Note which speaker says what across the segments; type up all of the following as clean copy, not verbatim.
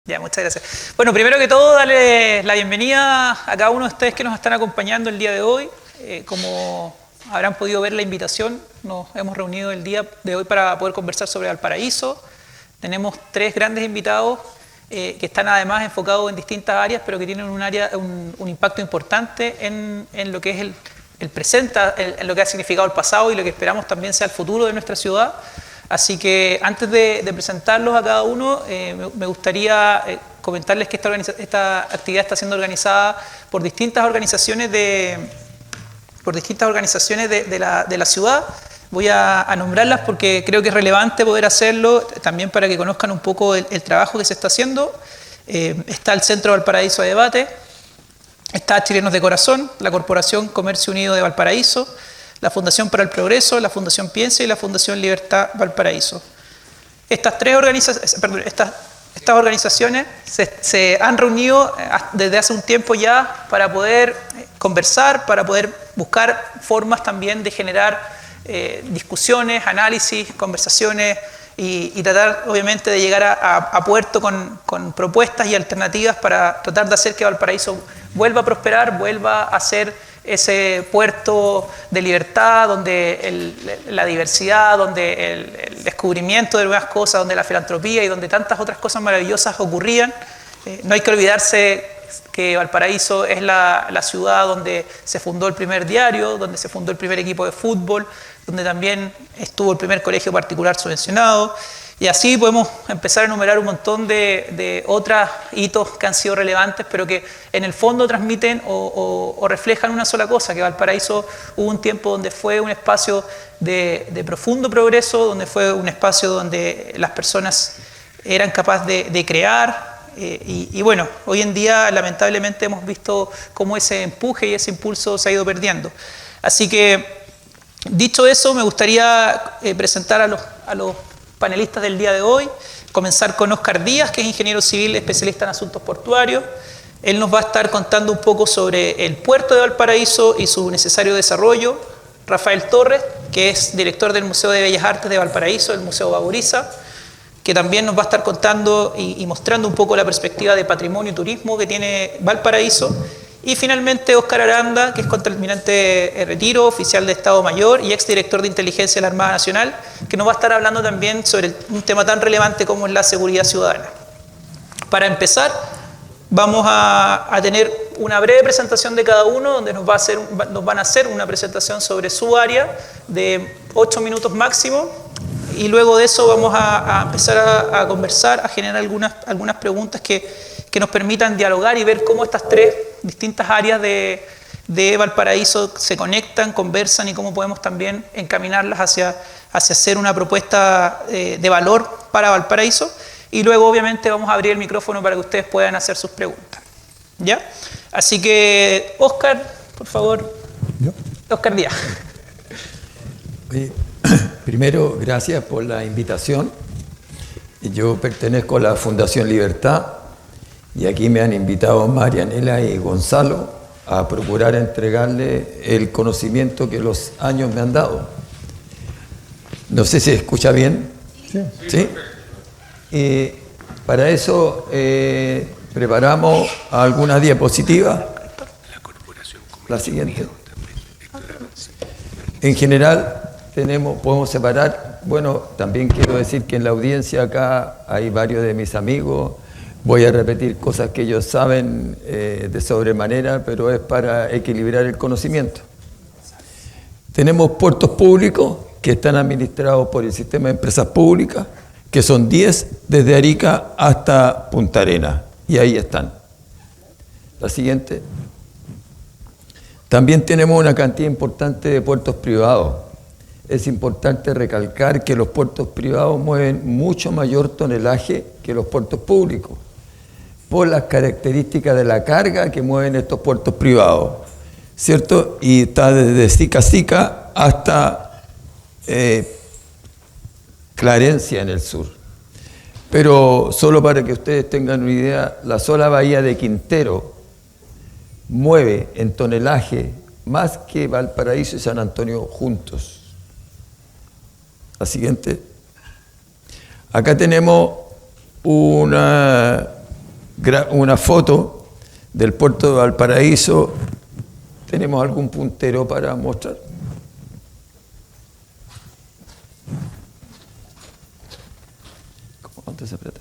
Speaker 1: Ya, muchas gracias. Bueno, primero que todo, darle la bienvenida a cada uno de ustedes que nos están acompañando el día de hoy. Como habrán podido ver la invitación, nos hemos reunido el día de hoy para poder conversar sobre Valparaíso. Tenemos tres grandes invitados que están además enfocados en distintas áreas, pero que tienen un impacto importante en lo que es el presente, en lo que ha significado el pasado y lo que esperamos también sea el futuro de nuestra ciudad. Así que antes de presentarlos a cada uno, me gustaría comentarles que esta actividad está siendo organizada por distintas organizaciones de la ciudad. Voy a nombrarlas porque creo que es relevante poder hacerlo, también para que conozcan un poco el trabajo que se está haciendo. Está el Centro Valparaíso de Debate, está Chilenos de Corazón, la Corporación Comercio Unido de Valparaíso, la Fundación para el Progreso, la Fundación Piensa y la Fundación Libertad Valparaíso. Estas organizaciones se han reunido desde hace un tiempo ya para poder conversar, para poder buscar formas también de generar discusiones, análisis, conversaciones y tratar obviamente de llegar a puerto con propuestas y alternativas para tratar de hacer que Valparaíso vuelva a prosperar, vuelva a ser ese puerto de libertad, donde la diversidad, donde el descubrimiento de nuevas cosas, donde la filantropía y donde tantas otras cosas maravillosas ocurrían. No hay que olvidarse que Valparaíso es la ciudad donde se fundó el primer diario, donde se fundó el primer equipo de fútbol, donde también estuvo el primer colegio particular subvencionado. Y así podemos empezar a enumerar un montón de otros hitos que han sido relevantes, pero que en el fondo transmiten o reflejan una sola cosa, que Valparaíso hubo un tiempo donde fue un espacio de profundo progreso, donde fue un espacio donde las personas eran capaces de crear. Y bueno, hoy en día lamentablemente hemos visto cómo ese empuje y ese impulso se ha ido perdiendo. Así que, dicho eso, me gustaría presentar a los panelistas del día de hoy. Comenzar con Óscar Díaz, que es ingeniero civil especialista en asuntos portuarios. Él nos va a estar contando un poco sobre el puerto de Valparaíso y su necesario desarrollo. Rafael Torres, que es director del Museo de Bellas Artes de Valparaíso, el Museo Baburiza, que también nos va a estar contando y mostrando un poco la perspectiva de patrimonio y turismo que tiene Valparaíso. Y finalmente Óscar Aranda, que es conterminante de retiro, oficial de Estado Mayor y exdirector de inteligencia de la Armada Nacional, que nos va a estar hablando también sobre un tema tan relevante como es la seguridad ciudadana. Para empezar, vamos a tener una breve presentación de cada uno, donde nos van a hacer una presentación sobre su área de 8 minutos máximo, y luego de eso vamos a empezar a conversar, a generar algunas preguntas que nos permitan dialogar y ver cómo estas tres distintas áreas de Valparaíso se conectan, conversan y cómo podemos también encaminarlas hacia hacer una propuesta de valor para Valparaíso. Y luego obviamente vamos a abrir el micrófono para que ustedes puedan hacer sus preguntas. ¿Ya? Así que, Óscar, por favor.
Speaker 2: ¿Yo?
Speaker 1: Óscar Díaz.
Speaker 2: Oye, primero, gracias por la invitación. Yo pertenezco a la Fundación Libertad y aquí me han invitado Marianela y Gonzalo a procurar entregarle el conocimiento que los años me han dado. No sé si se escucha bien. Sí. ¿Sí? Para eso preparamos algunas diapositivas. La siguiente. En general podemos separar. Bueno, también quiero decir que en la audiencia acá hay varios de mis amigos. Voy a repetir cosas que ellos saben de sobremanera, pero es para equilibrar el conocimiento. Tenemos puertos públicos que están administrados por el sistema de empresas públicas, que son 10 desde Arica hasta Punta Arenas, y ahí están. La siguiente. También tenemos una cantidad importante de puertos privados. Es importante recalcar que los puertos privados mueven mucho mayor tonelaje que los puertos públicos, por las características de la carga que mueven estos puertos privados, ¿cierto? Y está desde Sica hasta Clarencia en el sur. Pero solo para que ustedes tengan una idea, la sola bahía de Quintero mueve en tonelaje más que Valparaíso y San Antonio juntos. La siguiente. Acá tenemos una foto del puerto de Valparaíso. ¿Tenemos algún puntero para mostrar? ¿Cuánto se aprieta?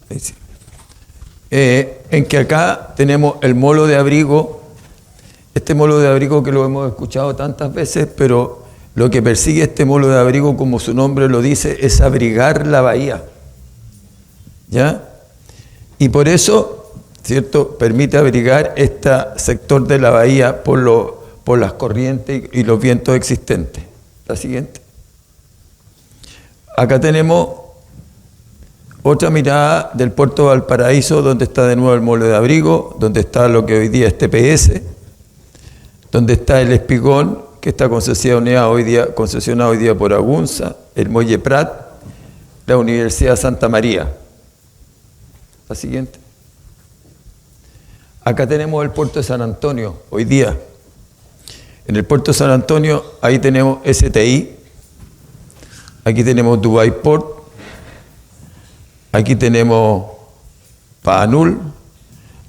Speaker 2: Ahí sí. En que acá tenemos el molo de abrigo, este molo de abrigo que lo hemos escuchado tantas veces, pero lo que persigue este molo de abrigo, como su nombre lo dice, es abrigar la bahía. ¿Ya? Y por eso, ¿cierto?, permite abrigar este sector de la bahía por las corrientes y los vientos existentes. La siguiente. Acá tenemos otra mirada del puerto de Valparaíso, donde está de nuevo el molo de abrigo, donde está lo que hoy día es TPS, donde está el Espigón, que está concesionado hoy día por Agunza, el Muelle Prat, la Universidad de Santa María. La siguiente. Acá tenemos el puerto de San Antonio, hoy día. En el puerto de San Antonio, ahí tenemos STI, aquí tenemos Dubai Port, aquí tenemos Panul,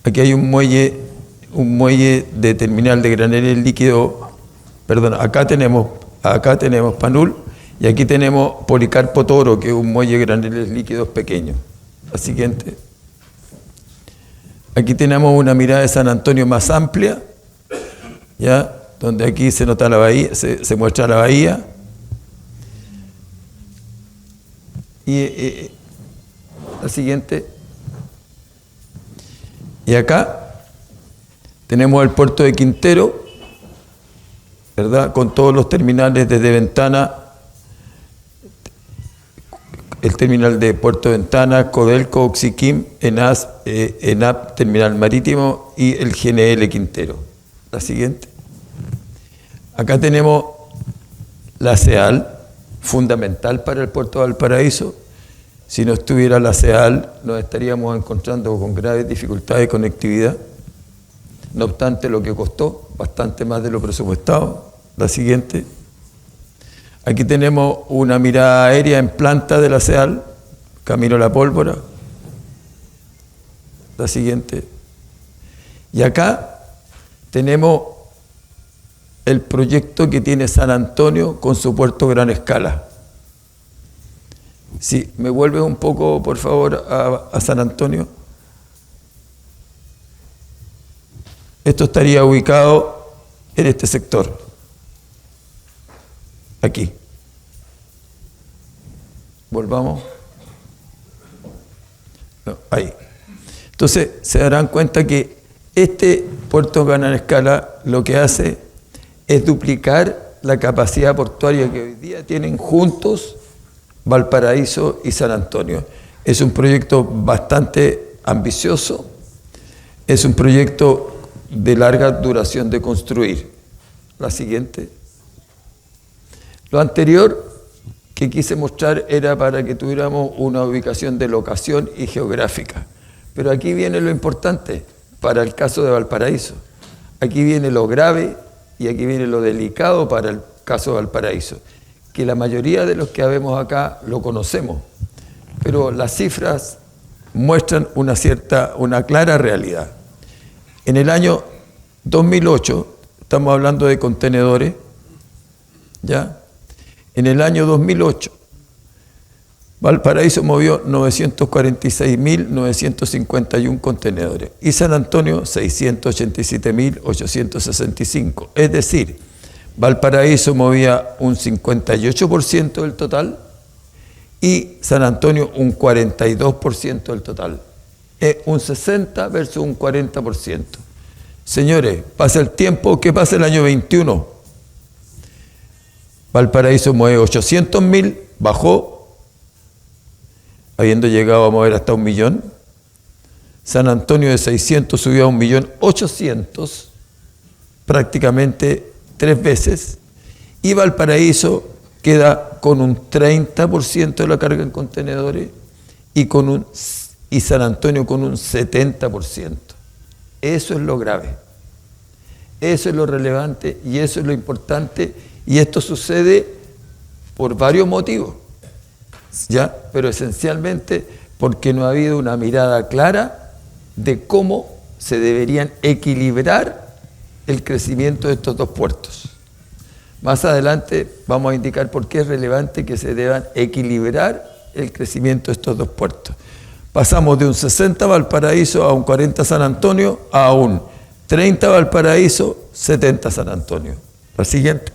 Speaker 2: aquí hay un muelle de terminal de graneles líquidos, perdón, acá tenemos Panul y aquí tenemos Policarpo Toro, que es un muelle de graneles líquidos pequeño. La siguiente. Aquí tenemos una mirada de San Antonio más amplia, ¿ya?, donde aquí se nota la bahía, se muestra la bahía. Y la siguiente. Y acá tenemos el puerto de Quintero, ¿verdad?, con todos los terminales desde Ventana, el terminal de Puerto Ventana, Codelco, Oxiquim, ENAP, terminal marítimo, y el GNL Quintero. La siguiente. Acá tenemos la CEAL, fundamental para el puerto de Valparaíso. Si no estuviera la CEAL, nos estaríamos encontrando con graves dificultades de conectividad. No obstante, lo que costó, bastante más de lo presupuestado. La siguiente. Aquí tenemos una mirada aérea en planta de la CEAL, camino a la pólvora. La siguiente. Y acá tenemos el proyecto que tiene San Antonio con su puerto gran escala. Si me vuelves un poco, por favor, a San Antonio. Esto estaría ubicado en este sector. Aquí. Volvamos. No, ahí. Entonces, se darán cuenta que este puerto gran escala lo que hace es duplicar la capacidad portuaria que hoy día tienen juntos Valparaíso y San Antonio. Es un proyecto bastante ambicioso, es un proyecto de larga duración de construir. La siguiente. Lo anterior que quise mostrar era para que tuviéramos una ubicación de locación y geográfica. Pero aquí viene lo importante para el caso de Valparaíso. Aquí viene lo grave y aquí viene lo delicado para el caso de Valparaíso, que la mayoría de los que habemos acá lo conocemos, pero las cifras muestran una clara realidad. En el año 2008, estamos hablando de contenedores, ¿ya? En el año 2008, Valparaíso movió 946.951 contenedores y San Antonio 687.865. Es decir, Valparaíso movía un 58% del total y San Antonio un 42% del total. Es un 60 versus un 40%. Señores, pasa el tiempo, ¿qué pasa el año 21? Valparaíso mueve 800.000, bajó, habiendo llegado a mover hasta 1 millón. San Antonio de 600 subió a 1.800.000, prácticamente 3 veces. Y Valparaíso queda con un 30% de la carga en contenedores y San Antonio con un 70%. Eso es lo grave. Eso es lo relevante y eso es lo importante. Y esto sucede por varios motivos, ¿ya? Pero esencialmente porque no ha habido una mirada clara de cómo se deberían equilibrar el crecimiento de estos dos puertos. Más adelante vamos a indicar por qué es relevante que se deban equilibrar el crecimiento de estos dos puertos. Pasamos de un 60 Valparaíso a un 40 San Antonio a un 30 Valparaíso, 70 San Antonio. La siguiente.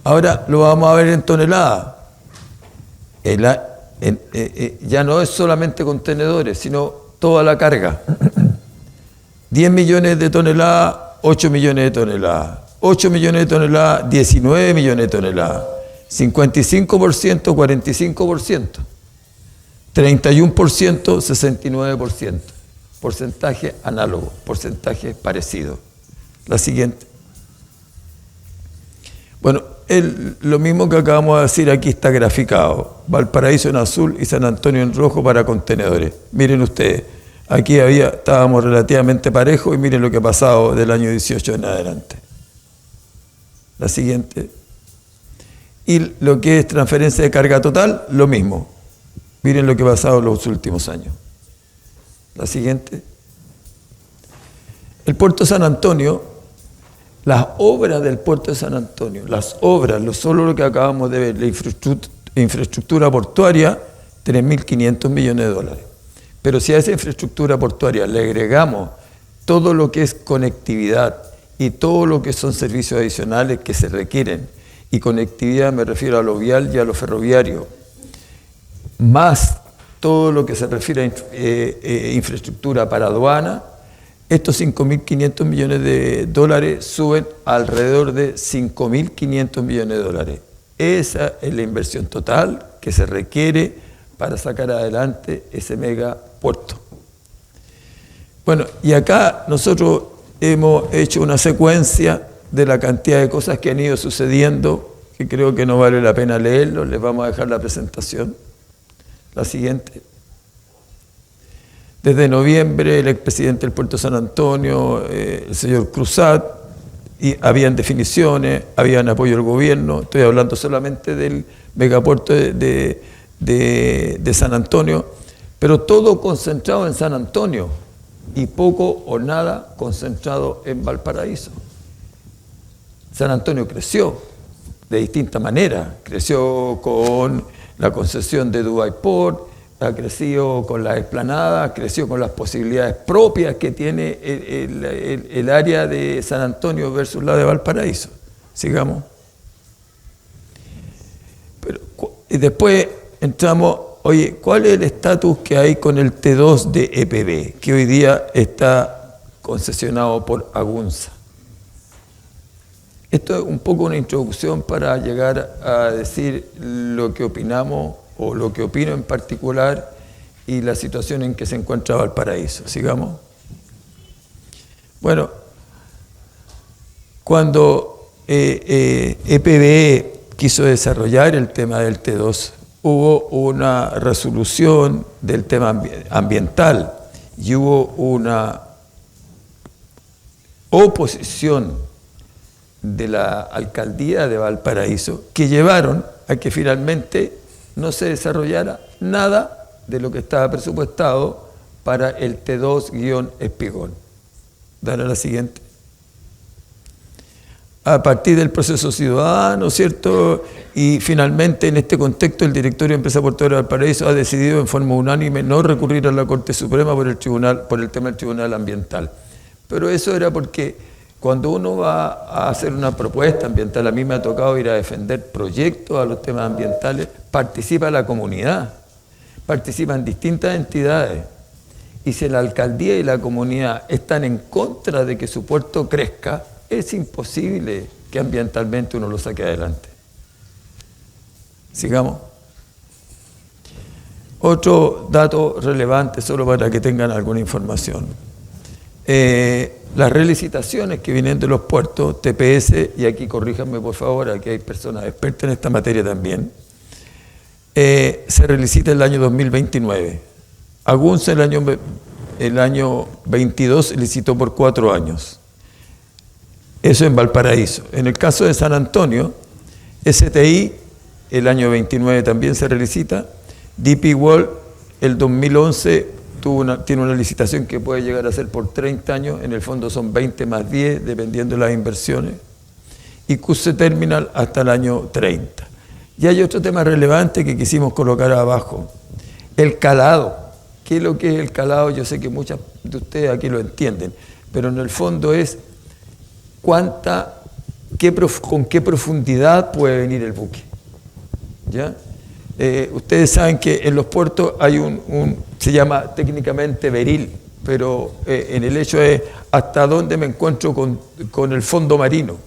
Speaker 2: Ahora lo vamos a ver en toneladas. Ya no es solamente contenedores, sino toda la carga. 10 millones de toneladas, 8 millones de toneladas. 8 millones de toneladas, 19 millones de toneladas. 55%, 45%. 31%, 69%. Porcentaje análogo, porcentaje parecido. La siguiente. Bueno, lo mismo que acabamos de decir aquí está graficado. Valparaíso en azul y San Antonio en rojo para contenedores. Miren ustedes, aquí estábamos relativamente parejos y miren lo que ha pasado del año 18 en adelante. La siguiente. Y lo que es transferencia de carga total, lo mismo. Miren lo que ha pasado en los últimos años. La siguiente. El puerto de San Antonio, las obras del puerto de San Antonio, las obras, solo lo que acabamos de ver, la infraestructura portuaria, 3.500 millones de dólares. Pero si a esa infraestructura portuaria le agregamos todo lo que es conectividad y todo lo que son servicios adicionales que se requieren, y conectividad me refiero a lo vial y a lo ferroviario, más todo lo que se refiere a infraestructura para aduana, estos 5.500 millones de dólares suben alrededor de 5.500 millones de dólares. Esa es la inversión total que se requiere para sacar adelante ese megapuerto. Bueno, y acá nosotros hemos hecho una secuencia de la cantidad de cosas que han ido sucediendo, que creo que no vale la pena leerlo, les vamos a dejar la presentación. La siguiente. Desde noviembre, el expresidente del Puerto de San Antonio, el señor Cruzat, y habían definiciones, habían apoyo del gobierno, estoy hablando solamente del megapuerto de San Antonio, pero todo concentrado en San Antonio y poco o nada concentrado en Valparaíso. San Antonio creció de distinta manera, creció con la concesión de Dubai Port, ha crecido con las explanadas, creció con las posibilidades propias que tiene el área de San Antonio versus la de Valparaíso. Sigamos. Y después entramos, oye, ¿cuál es el estatus que hay con el T2 de EPB, que hoy día está concesionado por Agunza? Esto es un poco una introducción para llegar a decir lo que opinamos o lo que opino en particular y la situación en que se encuentra Valparaíso. Sigamos. Bueno, cuando EPB quiso desarrollar el tema del T2, hubo una resolución del tema ambiental y hubo una oposición de la alcaldía de Valparaíso que llevaron a que finalmente no se desarrollara nada de lo que estaba presupuestado para el T2-Espigón. Dale a la siguiente. A partir del proceso ciudadano, ¿cierto? Y finalmente en este contexto el directorio de Empresa Portuaria de Valparaíso ha decidido en forma unánime no recurrir a la Corte Suprema por el tema del Tribunal Ambiental. Pero eso era porque cuando uno va a hacer una propuesta ambiental, a mí me ha tocado ir a defender proyectos a los temas ambientales, participa la comunidad, participan distintas entidades. Y si la alcaldía y la comunidad están en contra de que su puerto crezca, es imposible que ambientalmente uno lo saque adelante. Sigamos. Otro dato relevante, solo para que tengan alguna información. Las relicitaciones que vienen de los puertos, TPS, y aquí corríjanme por favor, aquí hay personas expertas en esta materia también, se relicita el año 2029. Agunza el año 22 licitó por 4 años. Eso en Valparaíso. En el caso de San Antonio, STI el año 29 también se relicita, DP World, el 2011, tiene una licitación que puede llegar a ser por 30 años, en el fondo son 20 más 10, dependiendo de las inversiones, y QC Terminal hasta el año 30. Y hay otro tema relevante que quisimos colocar abajo, el calado. ¿Qué es lo que es el calado? Yo sé que muchos de ustedes aquí lo entienden, pero en el fondo es con qué profundidad puede venir el buque. ¿Ya? Ustedes saben que en los puertos hay se llama técnicamente beril, pero en el hecho es hasta dónde me encuentro con el fondo marino.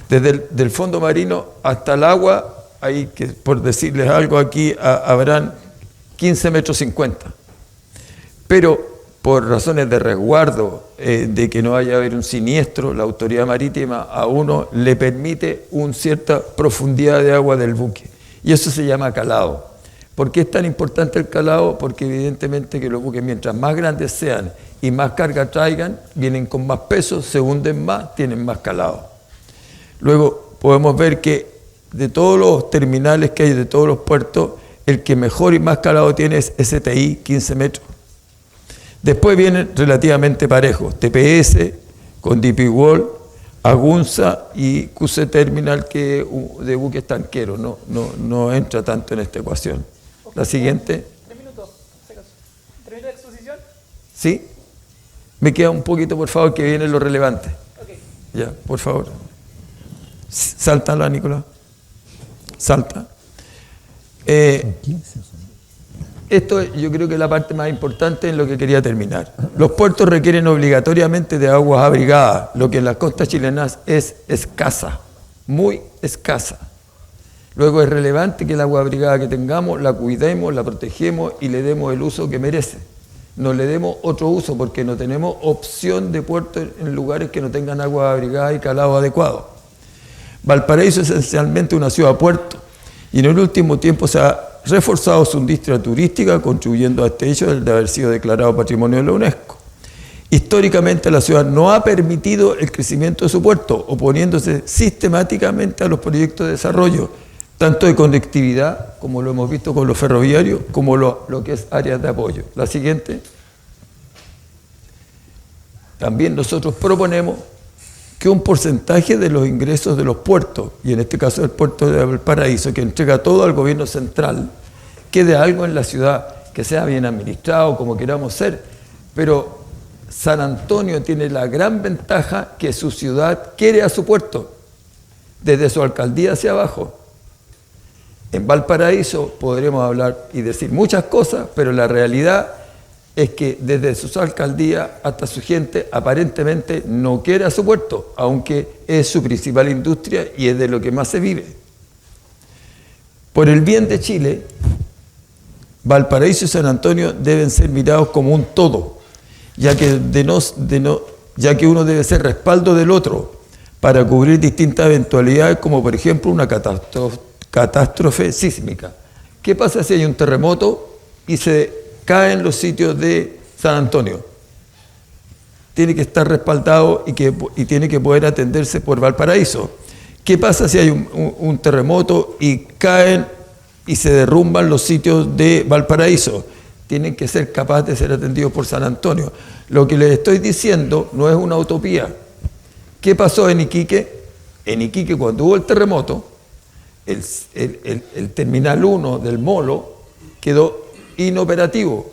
Speaker 2: Desde el fondo marino hasta el agua, hay que, por decirles algo aquí, habrán 15 metros 50. Pero por razones de resguardo, de que no vaya a haber un siniestro, la autoridad marítima a uno le permite una cierta profundidad de agua del buque. Y eso se llama calado. ¿Por qué es tan importante el calado? Porque evidentemente que los buques, mientras más grandes sean y más carga traigan, vienen con más peso, se hunden más, tienen más calado. Luego podemos ver que de todos los terminales que hay, de todos los puertos, el que mejor y más calado tiene es STI, 15 metros. Después vienen relativamente parejos, TPS con DP World, Agunza y QC Terminal, que de buques tanqueros, no entra tanto en esta ecuación. La siguiente.
Speaker 1: 3 minutos, ¿3 minutos de exposición?
Speaker 2: Sí. Me queda un poquito, por favor, que viene lo relevante.
Speaker 1: Okay.
Speaker 2: Ya, por favor. Sáltala, Nicolás. Salta. Esto yo creo que es la parte más importante en lo que quería terminar. Los puertos requieren obligatoriamente de aguas abrigadas, lo que en las costas chilenas es escasa, muy escasa. Luego es relevante que el agua abrigada que tengamos la cuidemos, la protegemos y le demos el uso que merece. No le demos otro uso porque no tenemos opción de puerto en lugares que no tengan agua abrigada y calado adecuado. Valparaíso es esencialmente una ciudad-puerto y en el último tiempo se ha reforzado su industria turística, contribuyendo a este hecho de haber sido declarado Patrimonio de la UNESCO. Históricamente la ciudad no ha permitido el crecimiento de su puerto, oponiéndose sistemáticamente a los proyectos de desarrollo, tanto de conectividad, como lo hemos visto con los ferroviarios, como lo que es áreas de apoyo. La siguiente. También nosotros proponemos que un porcentaje de los ingresos de los puertos, y en este caso el puerto de Valparaíso, que entrega todo al gobierno central, quede algo en la ciudad que sea bien administrado, como queramos ser, pero San Antonio tiene la gran ventaja que su ciudad quiere a su puerto, desde su alcaldía hacia abajo. En Valparaíso podremos hablar y decir muchas cosas, pero la realidad es que desde sus alcaldías hasta su gente aparentemente no quiere a su puerto, aunque es su principal industria y es de lo que más se vive. Por el bien de Chile, Valparaíso y San Antonio deben ser mirados como un todo, ya que uno debe ser respaldo del otro para cubrir distintas eventualidades, como por ejemplo una catástrofe sísmica. ¿Qué pasa si hay un terremoto y se caen los sitios de San Antonio? Tiene que estar respaldado y tiene que poder atenderse por Valparaíso. ¿Qué pasa si hay un terremoto y caen y se derrumban los sitios de Valparaíso? Tienen que ser capaces de ser atendidos por San Antonio. Lo que les estoy diciendo no es una utopía. ¿Qué pasó en Iquique? En Iquique, cuando hubo el terremoto, el Terminal 1 del Molo quedó inoperativo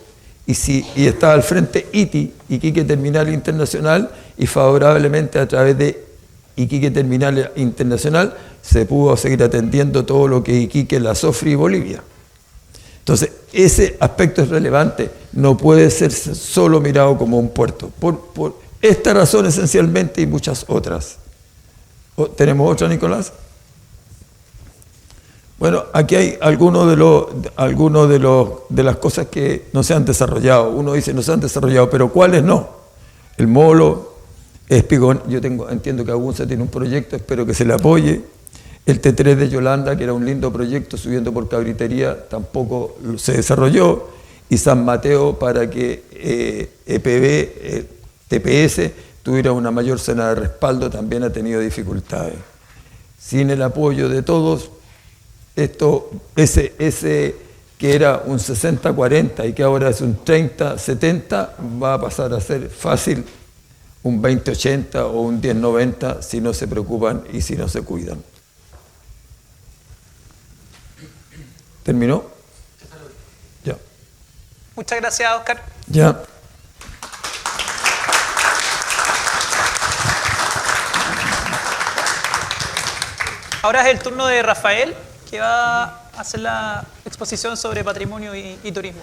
Speaker 2: y estaba al frente ITI, Iquique Terminal Internacional, y favorablemente a través de Iquique Terminal Internacional se pudo seguir atendiendo todo lo que Iquique, la Sofri y Bolivia. Entonces, ese aspecto es relevante, no puede ser solo mirado como un puerto, por esta razón esencialmente y muchas otras. ¿Tenemos otra, Nicolás? Bueno, aquí hay algunos de las cosas que no se han desarrollado. Uno dice no se han desarrollado, pero ¿cuáles no? El Molo, Espigón, entiendo que Agunza tiene un proyecto, espero que se le apoye. El T3 de Yolanda, que era un lindo proyecto subiendo por Cabritería, tampoco se desarrolló. Y San Mateo, para que TPS tuviera una mayor zona de respaldo, también ha tenido dificultades. Sin el apoyo de todos, ese que era un 60-40 y que ahora es un 30-70, va a pasar a ser fácil un 20-80 o un 10-90 si no se preocupan y si no se cuidan. ¿Terminó? Ya.
Speaker 1: Muchas gracias, Oscar.
Speaker 2: Ya.
Speaker 1: Ahora es el turno de Rafael, que va a hacer la exposición sobre patrimonio y turismo.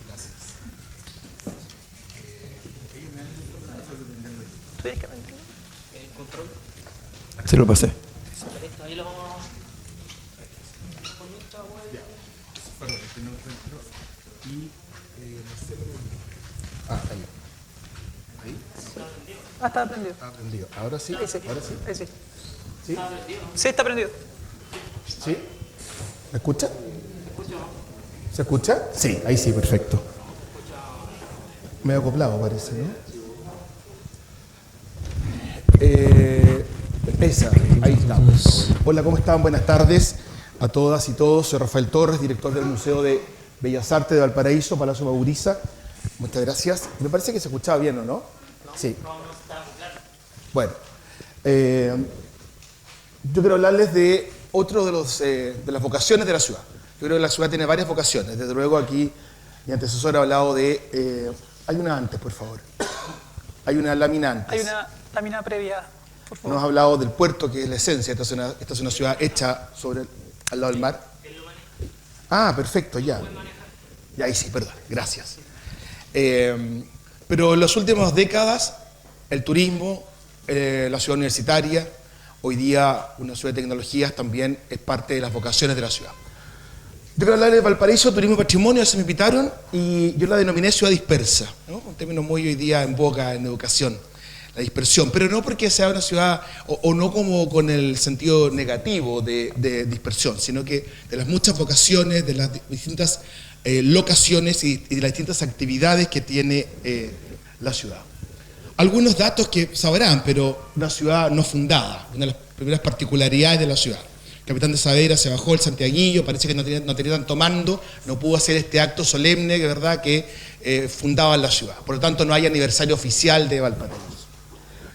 Speaker 3: Gracias.
Speaker 1: ¿Tú tienes que aprender?
Speaker 3: ¿El control?
Speaker 2: Se lo pasé.
Speaker 3: Ahí lo vamos a... Perdón, este no encuentro. Y Marcelo. Ahí. Ahí.
Speaker 1: Ah, está prendido.
Speaker 3: Está prendido. Ahora sí.
Speaker 1: Ahí sí.
Speaker 3: Ahora sí.
Speaker 1: Ahí sí.
Speaker 3: ¿Sí?
Speaker 1: Sí, está prendido.
Speaker 3: ¿Sí? ¿Me escucha? ¿Se escucha? Sí, ahí sí, perfecto. Medio acoplado parece, ¿no? Esa, ahí estamos. Hola, ¿cómo están? Buenas tardes a todas y todos. Soy Rafael Torres, director del Museo de Bellas Artes de Valparaíso, Palacio Mauriza. Muchas gracias. Me parece que se escuchaba bien, ¿o no? Sí. Bueno, yo quiero hablarles de otro de las vocaciones de la ciudad. Yo creo que la ciudad tiene varias vocaciones. Desde luego aquí mi antecesor ha hablado de... hay una antes, por favor. Hay una lámina antes.
Speaker 1: Hay una lámina previa, por favor.
Speaker 3: Nos ha hablado del puerto, que es la esencia. Esta es una ciudad hecha al lado del mar. Ah, perfecto, ya. Ya, ahí sí, perdón, gracias. Pero en las últimas décadas, el turismo, la ciudad universitaria, hoy día una ciudad de tecnologías también es parte de las vocaciones de la ciudad. Yo quiero hablar de Valparaíso, turismo y patrimonio, se me invitaron, y yo la denominé ciudad dispersa, ¿no? Un término muy hoy día en boga en educación, la dispersión, pero no porque sea una ciudad, o no como con el sentido negativo de dispersión, sino que de las muchas vocaciones, de las distintas locaciones y de las distintas actividades que tiene la ciudad. Algunos datos que sabrán, pero una ciudad no fundada, una de las primeras particularidades de la ciudad. El capitán de Saavedra se bajó el santiaguillo, parece que no tenía tanto mando, no pudo hacer este acto solemne, de verdad, que fundaba la ciudad. Por lo tanto, no hay aniversario oficial de Valparaíso.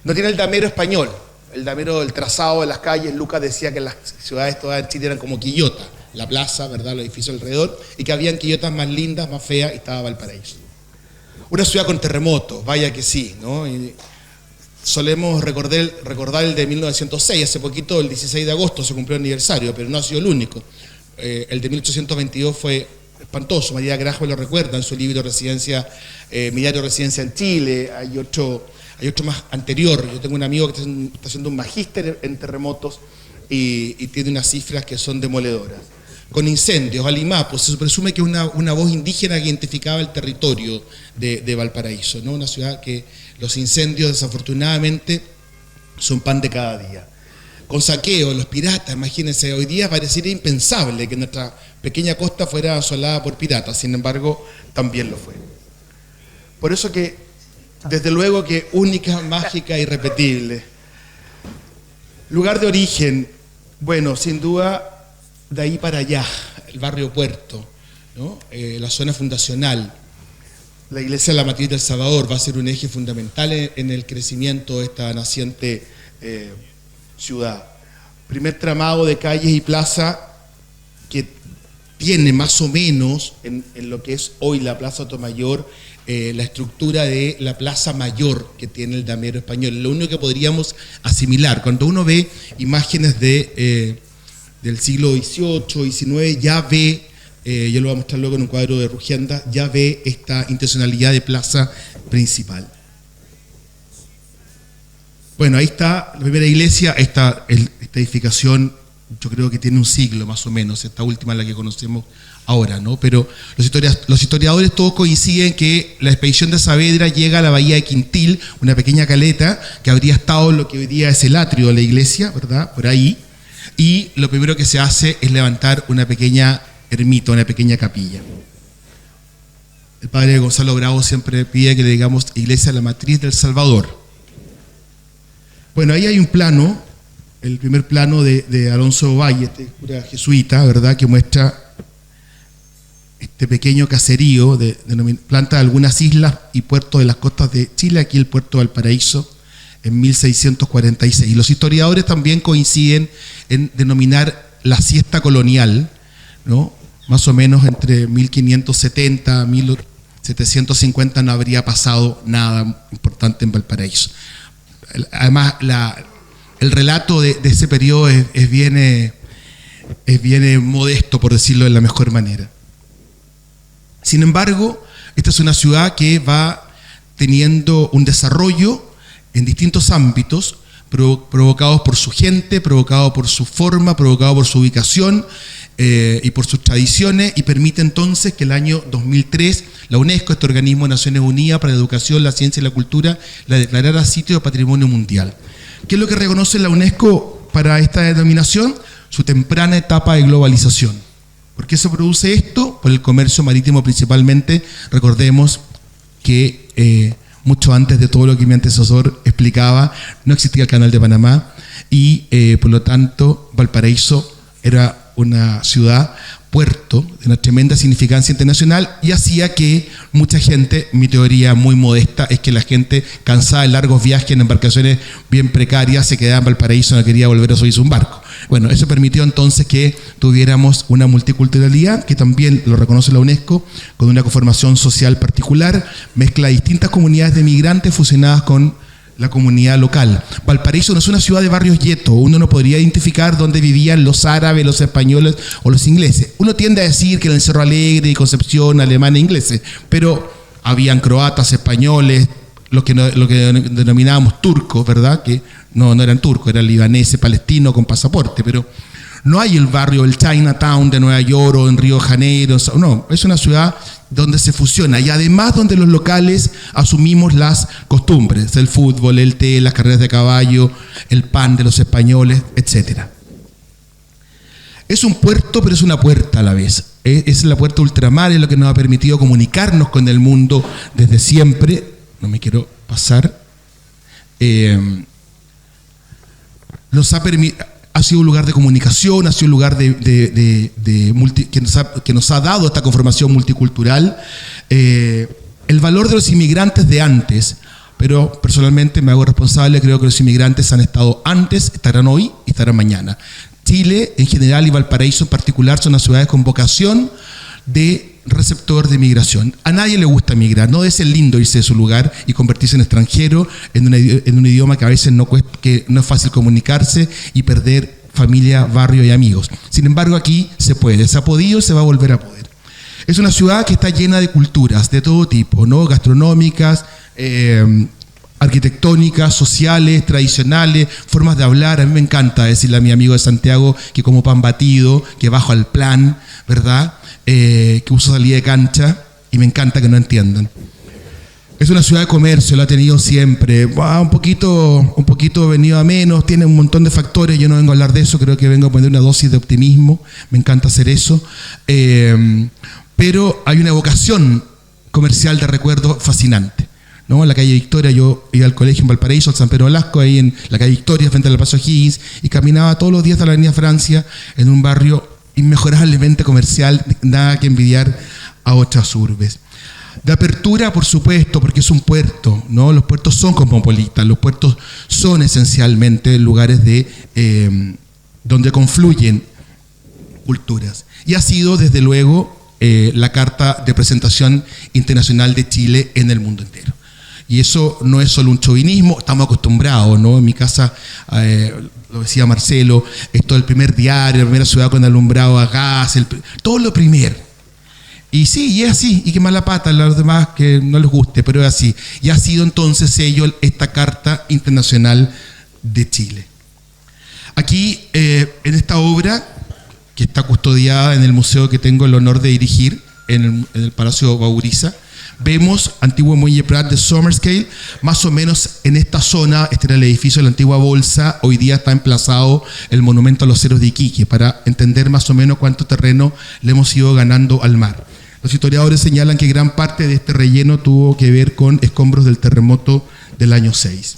Speaker 3: No tiene el damero español, el damero del trazado de las calles. Lucas decía que las ciudades todas en Chile eran como Quillota, la plaza, ¿verdad?, los edificios alrededor, y que habían Quillotas más lindas, más feas, y estaba Valparaíso. Una ciudad con terremotos, vaya que sí, ¿no? Y solemos recordar el de 1906, hace poquito, el 16 de agosto, se cumplió el aniversario, pero no ha sido el único. El de 1822 fue espantoso, María Grajos lo recuerda en su libro Mi diario Residencia en Chile. Hay otro más anterior. Yo tengo un amigo que está haciendo un magíster en terremotos y tiene unas cifras que son demoledoras. Con incendios, Alimapo, se presume que es una voz indígena que identificaba el territorio de Valparaíso, ¿no? Una ciudad que los incendios desafortunadamente son pan de cada día. Con saqueos, los piratas, imagínense, hoy día pareciera impensable que nuestra pequeña costa fuera asolada por piratas, sin embargo, también lo fue. Por eso que, desde luego que única, mágica, irrepetible. Lugar de origen, bueno, sin duda, de ahí para allá, el barrio Puerto, ¿no? La zona fundacional. La iglesia de la Matriz del Salvador va a ser un eje fundamental en el crecimiento de esta naciente ciudad. Primer tramado de calles y plaza que tiene más o menos en lo que es hoy la Plaza Otomayor, la estructura de la Plaza Mayor que tiene el damero español. Lo único que podríamos asimilar, cuando uno ve imágenes del siglo XVIII, XIX, ya ve, yo lo voy a mostrar luego en un cuadro de Rugienda, ya ve esta intencionalidad de plaza principal. Bueno, ahí está la primera iglesia, esta edificación, yo creo que tiene un siglo más o menos, esta última la que conocemos ahora, ¿no? Pero los historiadores todos coinciden que la expedición de Saavedra llega a la bahía de Quintil, una pequeña caleta que habría estado en lo que hoy día es el atrio de la iglesia, ¿verdad?, por ahí. Y lo primero que se hace es levantar una pequeña ermita, una pequeña capilla. El padre Gonzalo Bravo siempre pide que le digamos Iglesia de la Matriz del Salvador. Bueno, ahí hay un plano, el primer plano de Alonso Valle, este cura jesuita, ¿verdad?, que muestra pequeño caserío, planta de algunas islas y puertos de las costas de Chile, aquí el puerto de Valparaíso, en 1646. Y los historiadores también coinciden en denominar la siesta colonial, ¿no? Más o menos entre 1570 y 1750 no habría pasado nada importante en Valparaíso. Además, el relato de ese periodo es bien modesto, por decirlo de la mejor manera. Sin embargo, esta es una ciudad que va teniendo un desarrollo en distintos ámbitos, provocados por su gente, provocados por su forma, provocados por su ubicación y por sus tradiciones, y permite entonces que el año 2003 la UNESCO, este organismo de Naciones Unidas para la Educación, la Ciencia y la Cultura, la declarara sitio de Patrimonio Mundial. ¿Qué es lo que reconoce la UNESCO para esta denominación? Su temprana etapa de globalización. ¿Por qué se produce esto? Por el comercio marítimo principalmente. Recordemos que mucho antes de todo lo que mi antecesor explicaba, no existía el Canal de Panamá y por lo tanto Valparaíso era una ciudad, puerto de una tremenda significancia internacional, y hacía que mucha gente, mi teoría muy modesta, es que la gente cansada de largos viajes en embarcaciones bien precarias se quedaba en Valparaíso y no quería volver a subirse un barco. Bueno, eso permitió entonces que tuviéramos una multiculturalidad, que también lo reconoce la UNESCO, con una conformación social particular, mezcla distintas comunidades de migrantes fusionadas con la comunidad local. Valparaíso no es una ciudad de barrios guetos. Uno no podría identificar dónde vivían los árabes, los españoles o los ingleses. Uno tiende a decir que en el Cerro Alegre y Concepción, alemanes, ingleses, pero habían croatas, españoles, lo que denominábamos turcos, ¿verdad? Que no eran turcos, eran libaneses, palestinos con pasaporte, pero no hay el barrio, el Chinatown de Nueva York o en Río de Janeiro, no, es una ciudad donde se fusiona y además donde los locales asumimos las costumbres, el fútbol, el té, las carreras de caballo, el pan de los españoles, etc. Es un puerto, pero es una puerta a la vez. Es la puerta ultramar, es lo que nos ha permitido comunicarnos con el mundo desde siempre. No me quiero pasar. Ha sido un lugar de comunicación, ha sido un lugar que nos ha dado esta conformación multicultural. El valor de los inmigrantes de antes, pero personalmente me hago responsable, creo que los inmigrantes han estado antes, estarán hoy y estarán mañana. Chile en general y Valparaíso en particular son las ciudades con vocación de receptor de migración. A nadie le gusta migrar, no es lindo irse de su lugar y convertirse en extranjero en un idioma que a veces que no es fácil comunicarse y perder familia, barrio y amigos. Sin embargo, aquí se puede, se ha podido, se va a volver a poder. Es una ciudad que está llena de culturas de todo tipo, ¿no? Gastronómicas, arquitectónicas, sociales, tradicionales, formas de hablar. A mí me encanta decirle a mi amigo de Santiago que como pan batido, que bajo al plan, ¿verdad? Que uso salida de cancha, y me encanta que no entiendan. Es una ciudad de comercio, lo ha tenido siempre. Un poquito venido a menos, tiene un montón de factores. Yo no vengo a hablar de eso, creo que vengo a poner una dosis de optimismo. Me encanta hacer eso. Pero hay una vocación comercial de recuerdo fascinante, ¿no? En la calle Victoria, yo iba al colegio en Valparaíso, al San Pedro Velasco, ahí en la calle Victoria, frente al Paso Higgins, y caminaba todos los días a la Avenida Francia, en un barrio inmejorablemente comercial, nada que envidiar a otras urbes. De apertura, por supuesto, porque es un puerto, ¿no? Los puertos son cosmopolitas, los puertos son esencialmente lugares donde confluyen culturas. Y ha sido, desde luego, la carta de presentación internacional de Chile en el mundo entero. Y eso no es solo un chauvinismo, estamos acostumbrados, ¿no? En mi casa, lo decía Marcelo, esto del primer diario, la primera ciudad con alumbrado a gas, todo lo primero. Y sí, y es así, y qué mala pata a los demás que no les guste, pero es así. Y ha sido entonces esta Carta Internacional de Chile. Aquí, en esta obra, que está custodiada en el museo que tengo el honor de dirigir, en el Palacio Bauriza, vemos antiguo muelle Prat de Somerscale, más o menos en esta zona. Este era el edificio de la antigua bolsa, hoy día está emplazado el monumento a los ceros de Iquique, para entender más o menos cuánto terreno le hemos ido ganando al mar. Los historiadores señalan que gran parte de este relleno tuvo que ver con escombros del terremoto del año 6.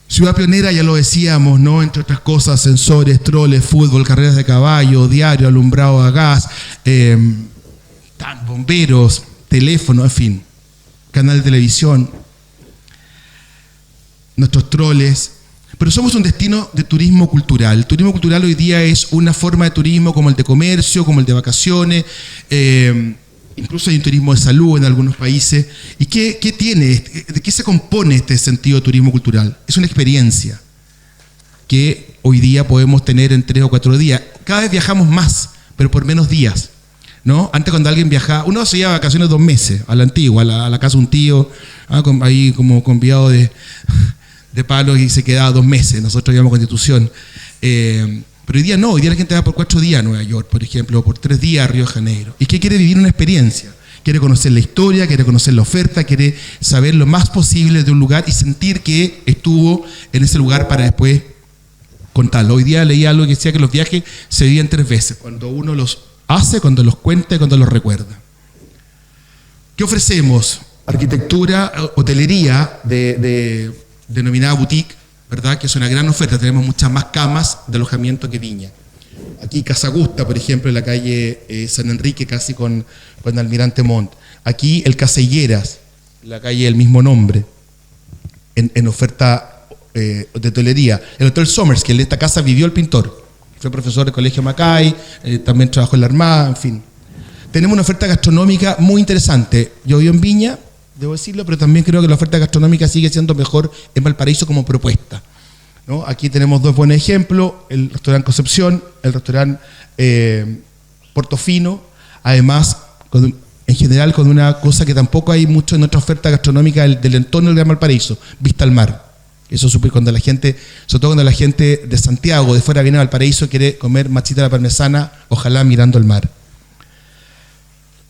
Speaker 3: Ciudad pionera, ya lo decíamos, ¿no? Entre otras cosas, sensores, troles, fútbol, carreras de caballo, diario, alumbrado a gas, están bomberos, teléfono, en fin, canal de televisión, nuestros troles. Pero somos un destino de turismo cultural. El turismo cultural hoy día es una forma de turismo como el de comercio, como el de vacaciones, incluso hay un turismo de salud en algunos países. ¿Y qué tiene? ¿De qué se compone este sentido de turismo cultural? Es una experiencia que hoy día podemos tener en 3 o 4 días. Cada vez viajamos más, pero por menos días, ¿no? Antes, cuando alguien viajaba, uno se iba a vacaciones 2 meses, a la antigua, a la casa de un tío, ahí como conviado de palos, y se quedaba 2 meses. Nosotros íbamos a Constitución. Pero hoy día no, hoy día la gente va por 4 días a Nueva York, por ejemplo, o por 3 días a Río de Janeiro. ¿Y qué quiere? Vivir una experiencia. Quiere conocer la historia, quiere conocer la oferta, quiere saber lo más posible de un lugar y sentir que estuvo en ese lugar para después contarlo. Hoy día leí algo que decía que los viajes se viven 3 veces: cuando uno los hace, cuando los cuenta y cuando los recuerda. ¿Qué ofrecemos? Arquitectura, hotelería denominada boutique, ¿verdad? Que es una gran oferta. Tenemos muchas más camas de alojamiento que Viña. Aquí Casa Gusta, por ejemplo, en la calle San Enrique, casi con Almirante Montt. Aquí el Casa Higueras, la calle del mismo nombre, en oferta de hotelería. El Hotel Somers, que en esta casa vivió el pintor. Fue profesor del Colegio Macay, también trabajó en la Armada, en fin. Tenemos una oferta gastronómica muy interesante. Yo vivo en Viña, debo decirlo, pero también creo que la oferta gastronómica sigue siendo mejor en Valparaíso como propuesta, ¿no? Aquí tenemos 2 buenos ejemplos: el restaurante Concepción, el restaurante Portofino, además, en general, con una cosa que tampoco hay mucho en nuestra oferta gastronómica del entorno del Gran Valparaíso: vista al mar. Eso es súper, cuando la gente, sobre todo cuando la gente de Santiago, de fuera, viene a Valparaíso, quiere comer machita a la parmesana, ojalá mirando el mar.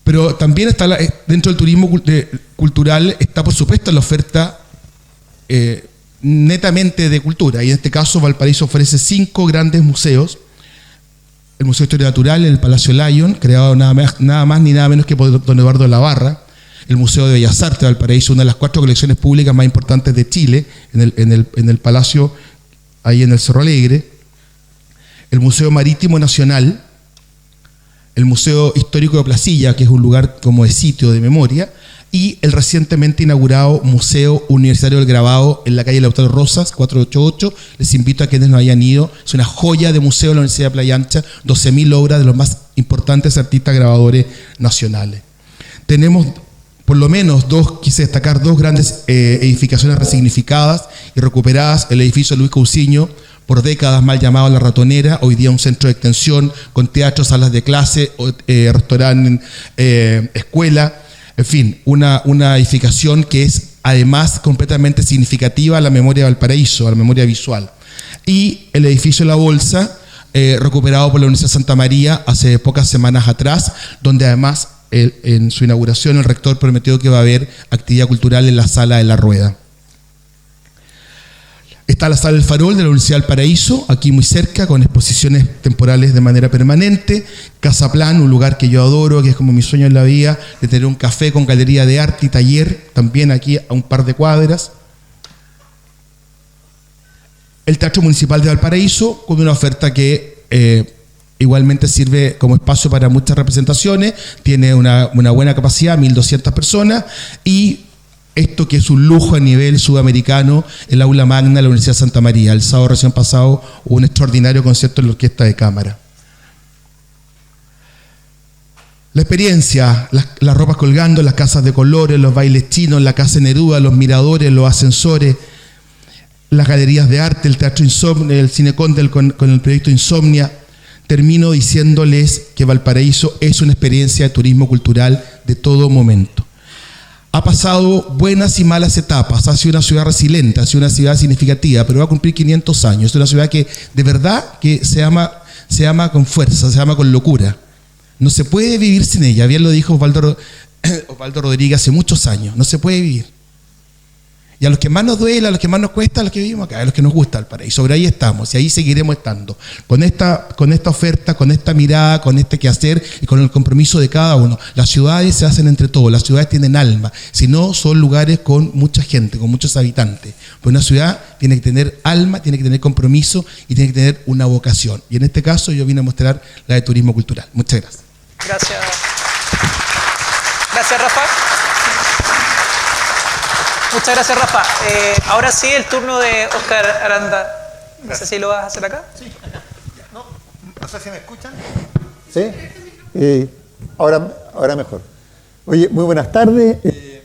Speaker 3: Pero también está dentro del turismo cultural, está por supuesto la oferta netamente de cultura, y en este caso Valparaíso ofrece 5 grandes museos: el Museo de Historia Natural en el Palacio Lyon, creado nada más ni nada menos que por don Eduardo Labarra; el Museo de Bellas Artes de Valparaíso, una de las 4 colecciones públicas más importantes de Chile, en el Palacio, ahí en el Cerro Alegre; el Museo Marítimo Nacional; el Museo Histórico de Placilla, que es un lugar como de sitio de memoria; y el recientemente inaugurado Museo Universitario del Grabado en la calle Lautaro Rosas, 488. Les invito a quienes no hayan ido. Es una joya de museo de la Universidad de Playa Ancha, 12.000 obras de los más importantes artistas grabadores nacionales. Tenemos por lo menos quise destacar 2 grandes edificaciones resignificadas y recuperadas: el edificio Luis Cousiño, por décadas mal llamado La Ratonera, hoy día un centro de extensión con teatro, salas de clase, restaurante, escuela, en fin, una edificación que es además completamente significativa a la memoria de Valparaíso, a la memoria visual. Y el edificio La Bolsa, recuperado por la Universidad de Santa María hace pocas semanas atrás, donde además en su inauguración el rector prometió que va a haber actividad cultural en la Sala de la Rueda. Está la Sala del Farol de la Universidad del Paraíso, aquí muy cerca, con exposiciones temporales de manera permanente. Casa Plan, un lugar que yo adoro, que es como mi sueño en la vida, de tener un café con galería de arte y taller, también aquí a un par de cuadras. El Teatro Municipal de Valparaíso, con una oferta que igualmente sirve como espacio para muchas representaciones, tiene una buena capacidad, 1.200 personas, y esto que es un lujo a nivel sudamericano, el aula magna de la Universidad de Santa María. El sábado recién pasado hubo un extraordinario concierto en la Orquesta de Cámara. La experiencia, las ropas colgando, las casas de colores, los bailes chinos, la casa Neruda, los miradores, los ascensores, las galerías de arte, el Teatro Insomnia, el Cine Condel con el proyecto Insomnia. Termino diciéndoles que Valparaíso es una experiencia de turismo cultural de todo momento. Ha pasado buenas y malas etapas, ha sido una ciudad resiliente, ha sido una ciudad significativa, pero va a cumplir 500 años. Es una ciudad que de verdad que se ama con fuerza, se ama con locura. No se puede vivir sin ella, bien lo dijo Osvaldo Rodríguez hace muchos años, no se puede vivir. Y a los que más nos duele, a los que más nos cuesta, a los que vivimos acá, a los que nos gusta el paraíso. Sobre ahí estamos y ahí seguiremos estando. Con esta oferta, con esta mirada, con este quehacer y con el compromiso de cada uno. Las ciudades se hacen entre todos, las ciudades tienen alma. Si no, son lugares con mucha gente, con muchos habitantes. Pues una ciudad tiene que tener alma, tiene que tener compromiso y tiene que tener una vocación. Y en este caso yo vine a mostrar la de turismo cultural. Muchas gracias.
Speaker 1: Gracias. Gracias, Rafa. Muchas gracias, Rafa. Ahora sí, el turno de Oscar Aranda. No sé si lo vas a hacer acá.
Speaker 4: Sí, acá. No sé si me escuchan.
Speaker 5: ¿Sí? Ahora mejor. Oye, muy buenas tardes.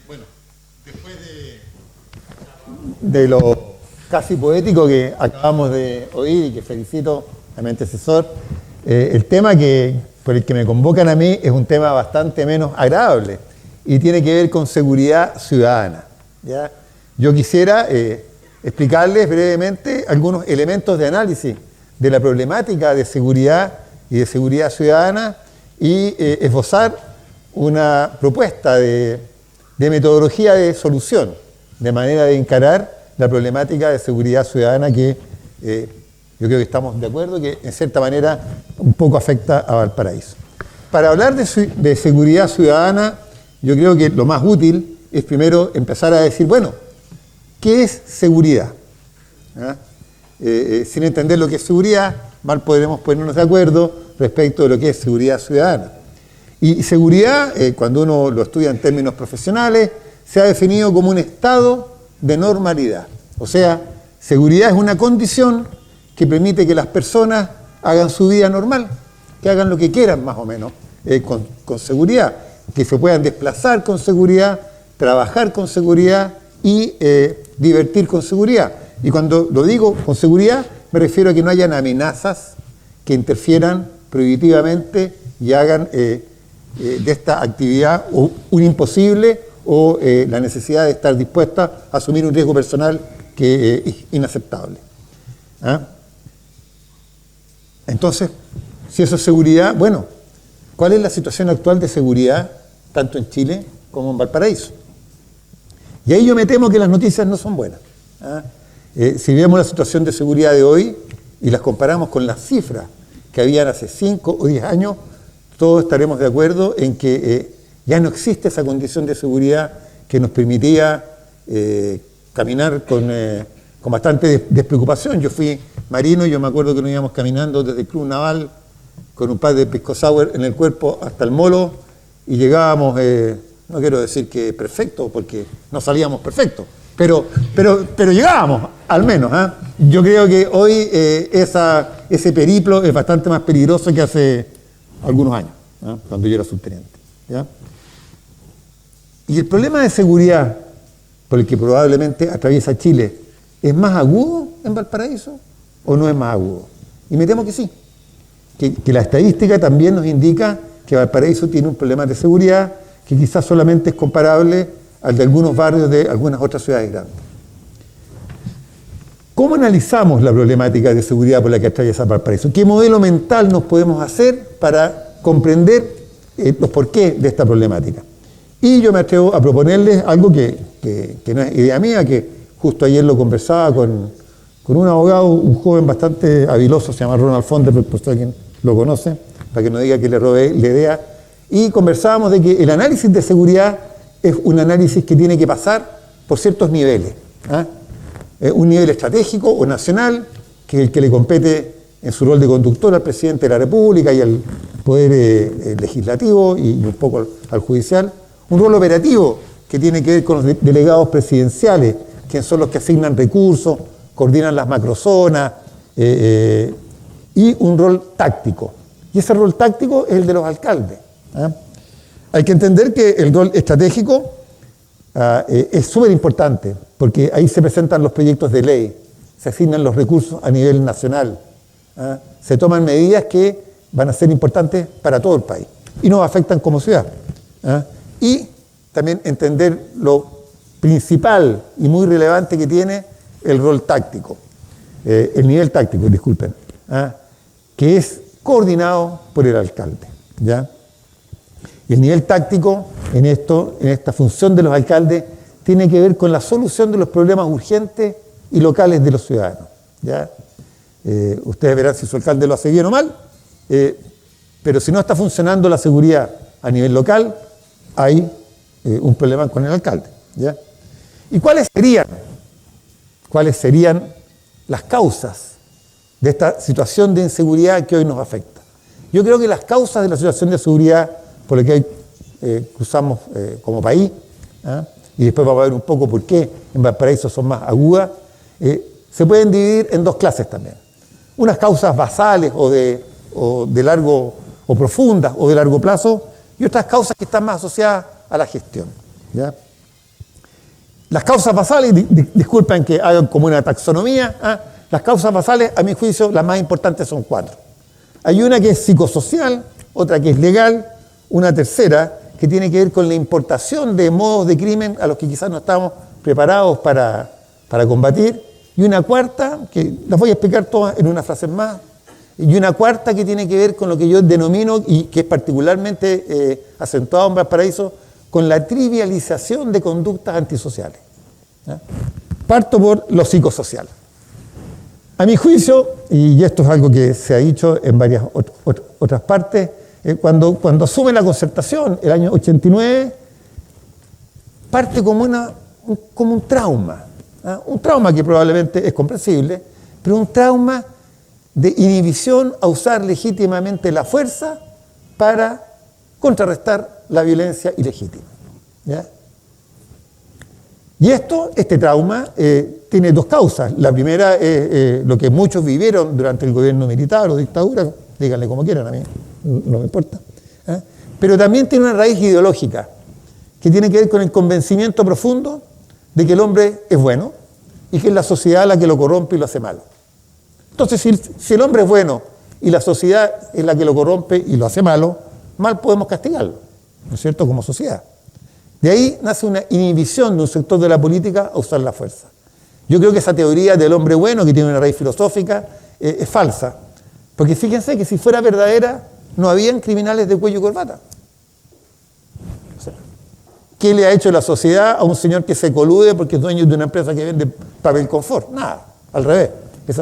Speaker 5: Bueno, después de lo casi poético que acabamos de oír y que felicito a mi antecesor, el tema por el que me convocan a mí es un tema bastante menos agradable y tiene que ver con seguridad ciudadana. ¿Ya? Yo quisiera explicarles brevemente algunos elementos de análisis de la problemática de seguridad y de seguridad ciudadana y esbozar una propuesta de metodología de solución, de manera de encarar la problemática de seguridad ciudadana que yo creo que estamos de acuerdo que en cierta manera un poco afecta a Valparaíso. Para hablar de seguridad ciudadana, yo creo que lo más útil es primero empezar a decir, bueno, ¿qué es seguridad? ¿Ah? Sin entender lo que es seguridad, mal podremos ponernos de acuerdo respecto de lo que es seguridad ciudadana. Y seguridad, cuando uno lo estudia en términos profesionales, se ha definido como un estado de normalidad. O sea, seguridad es una condición que permite que las personas hagan su vida normal, que hagan lo que quieran más o menos, con seguridad, que se puedan desplazar con seguridad, trabajar con seguridad y divertir con seguridad. Y cuando lo digo con seguridad, me refiero a que no hayan amenazas que interfieran prohibitivamente y hagan de esta actividad un imposible o la necesidad de estar dispuesta a asumir un riesgo personal que es inaceptable. ¿Ah? Entonces, si eso es seguridad, bueno, ¿cuál es la situación actual de seguridad tanto en Chile como en Valparaíso? Y ahí yo me temo que las noticias no son buenas. ¿Ah? Si vemos la situación de seguridad de hoy y las comparamos con las cifras que habían hace 5 o 10 años, todos estaremos de acuerdo en que ya no existe esa condición de seguridad que nos permitía caminar con bastante despreocupación. Yo fui marino y yo me acuerdo que nos íbamos caminando desde el Club Naval con un par de pisco sour en el cuerpo hasta el Molo y llegábamos, no quiero decir que perfecto, porque no salíamos perfectos, pero llegábamos, al menos. ¿Eh? Yo creo que hoy ese periplo es bastante más peligroso que hace algunos años, cuando yo era subteniente. ¿Ya? Y el problema de seguridad por el que probablemente atraviesa Chile, ¿es más agudo en Valparaíso o no es más agudo? Y me temo que sí, que la estadística también nos indica que Valparaíso tiene un problema de seguridad que quizás solamente es comparable al de algunos barrios de algunas otras ciudades grandes. ¿Cómo analizamos la problemática de seguridad por la que atraviesa Valparaíso? ¿Qué modelo mental nos podemos hacer para comprender los porqués de esta problemática? Y yo me atrevo a proponerles algo que no es idea mía, que justo ayer lo conversaba con un abogado, un joven bastante habiloso, se llama Ronald Fonder, por si alguien lo conoce, para que no diga que le robé la idea, y conversábamos de que el análisis de seguridad es un análisis que tiene que pasar por ciertos niveles. Un nivel estratégico o nacional, que es el que le compete en su rol de conductor al presidente de la República y al poder legislativo y un poco al judicial. Un rol operativo que tiene que ver con los delegados presidenciales, que son los que asignan recursos, coordinan las macrozonas, y un rol táctico. Y ese rol táctico es el de los alcaldes. Hay que entender que el rol estratégico es súper importante, porque ahí se presentan los proyectos de ley, se asignan los recursos a nivel nacional, se toman medidas que van a ser importantes para todo el país y nos afectan como ciudad. Y también entender lo principal y muy relevante que tiene el rol táctico, el nivel táctico, disculpen, que es coordinado por el alcalde. ¿Ya? Y el nivel táctico en esta función de los alcaldes tiene que ver con la solución de los problemas urgentes y locales de los ciudadanos. ¿Ya? Ustedes verán si su alcalde lo hace bien o mal, pero si no está funcionando la seguridad a nivel local, hay un problema con el alcalde. ¿Ya? ¿Y cuáles serían las causas de esta situación de inseguridad que hoy nos afecta? Yo creo que las causas de la situación de seguridad por la que hoy cruzamos como país, ¿ah? Y después vamos a ver un poco por qué en Valparaíso son más agudas, se pueden dividir en dos clases también. Unas causas basales o de largo o profundas o de largo plazo, y otras causas que están más asociadas a la gestión, ¿ya? Las causas basales, disculpen que hagan como una taxonomía, ¿ah? Las causas basales, a mi juicio, las más importantes son 4. Hay una que es psicosocial, otra que es legal, una tercera que tiene que ver con la importación de modos de crimen a los que quizás no estamos preparados para combatir, y una cuarta, que las voy a explicar todas en una frase más, y una cuarta que tiene que ver con lo que yo denomino, y que es particularmente acentuado en Valparaíso, con la trivialización de conductas antisociales, ¿ya? Parto por lo psicosocial. A mi juicio, y esto es algo que se ha dicho en varias otras partes, cuando asume la Concertación, el año 89, parte como un trauma, ¿ah? Un trauma que probablemente es comprensible, pero un trauma de inhibición a usar legítimamente la fuerza para contrarrestar la violencia ilegítima, ¿ya? Y este trauma tiene dos causas. La primera es lo que muchos vivieron durante el gobierno militar o dictadura, díganle como quieran, a mí no me importa, ¿eh? Pero también tiene una raíz ideológica que tiene que ver con el convencimiento profundo de que el hombre es bueno y que es la sociedad la que lo corrompe y lo hace malo. Entonces, si el hombre es bueno y la sociedad es la que lo corrompe y lo hace malo, mal podemos castigarlo, ¿no es cierto?, como sociedad. De ahí nace una inhibición de un sector de la política a usar la fuerza. Yo creo que esa teoría del hombre bueno, que tiene una raíz filosófica, es falsa. Porque fíjense que si fuera verdadera, no habían criminales de cuello y corbata. O sea, ¿qué le ha hecho la sociedad a un señor que se colude porque es dueño de una empresa que vende papel confort? Nada, al revés.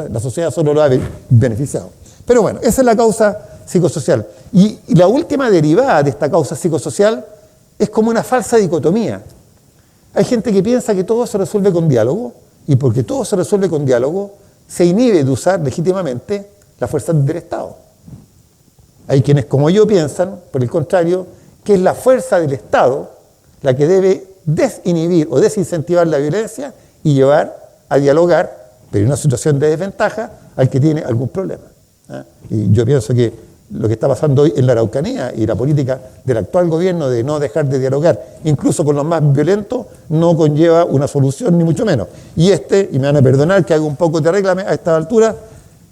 Speaker 5: La sociedad solo lo ha beneficiado. Pero bueno, esa es la causa psicosocial. Y la última derivada de esta causa psicosocial es como una falsa dicotomía. Hay gente que piensa que todo se resuelve con diálogo, y porque todo se resuelve con diálogo, se inhibe de usar legítimamente la fuerza del Estado. Hay quienes, como yo, piensan, por el contrario, que es la fuerza del Estado la que debe desinhibir o desincentivar la violencia y llevar a dialogar, pero en una situación de desventaja, al que tiene algún problema, ¿eh? Y yo pienso que lo que está pasando hoy en la Araucanía y la política del actual gobierno de no dejar de dialogar, incluso con los más violentos, no conlleva una solución, ni mucho menos. Y me van a perdonar que haga un poco de réclame a esta altura,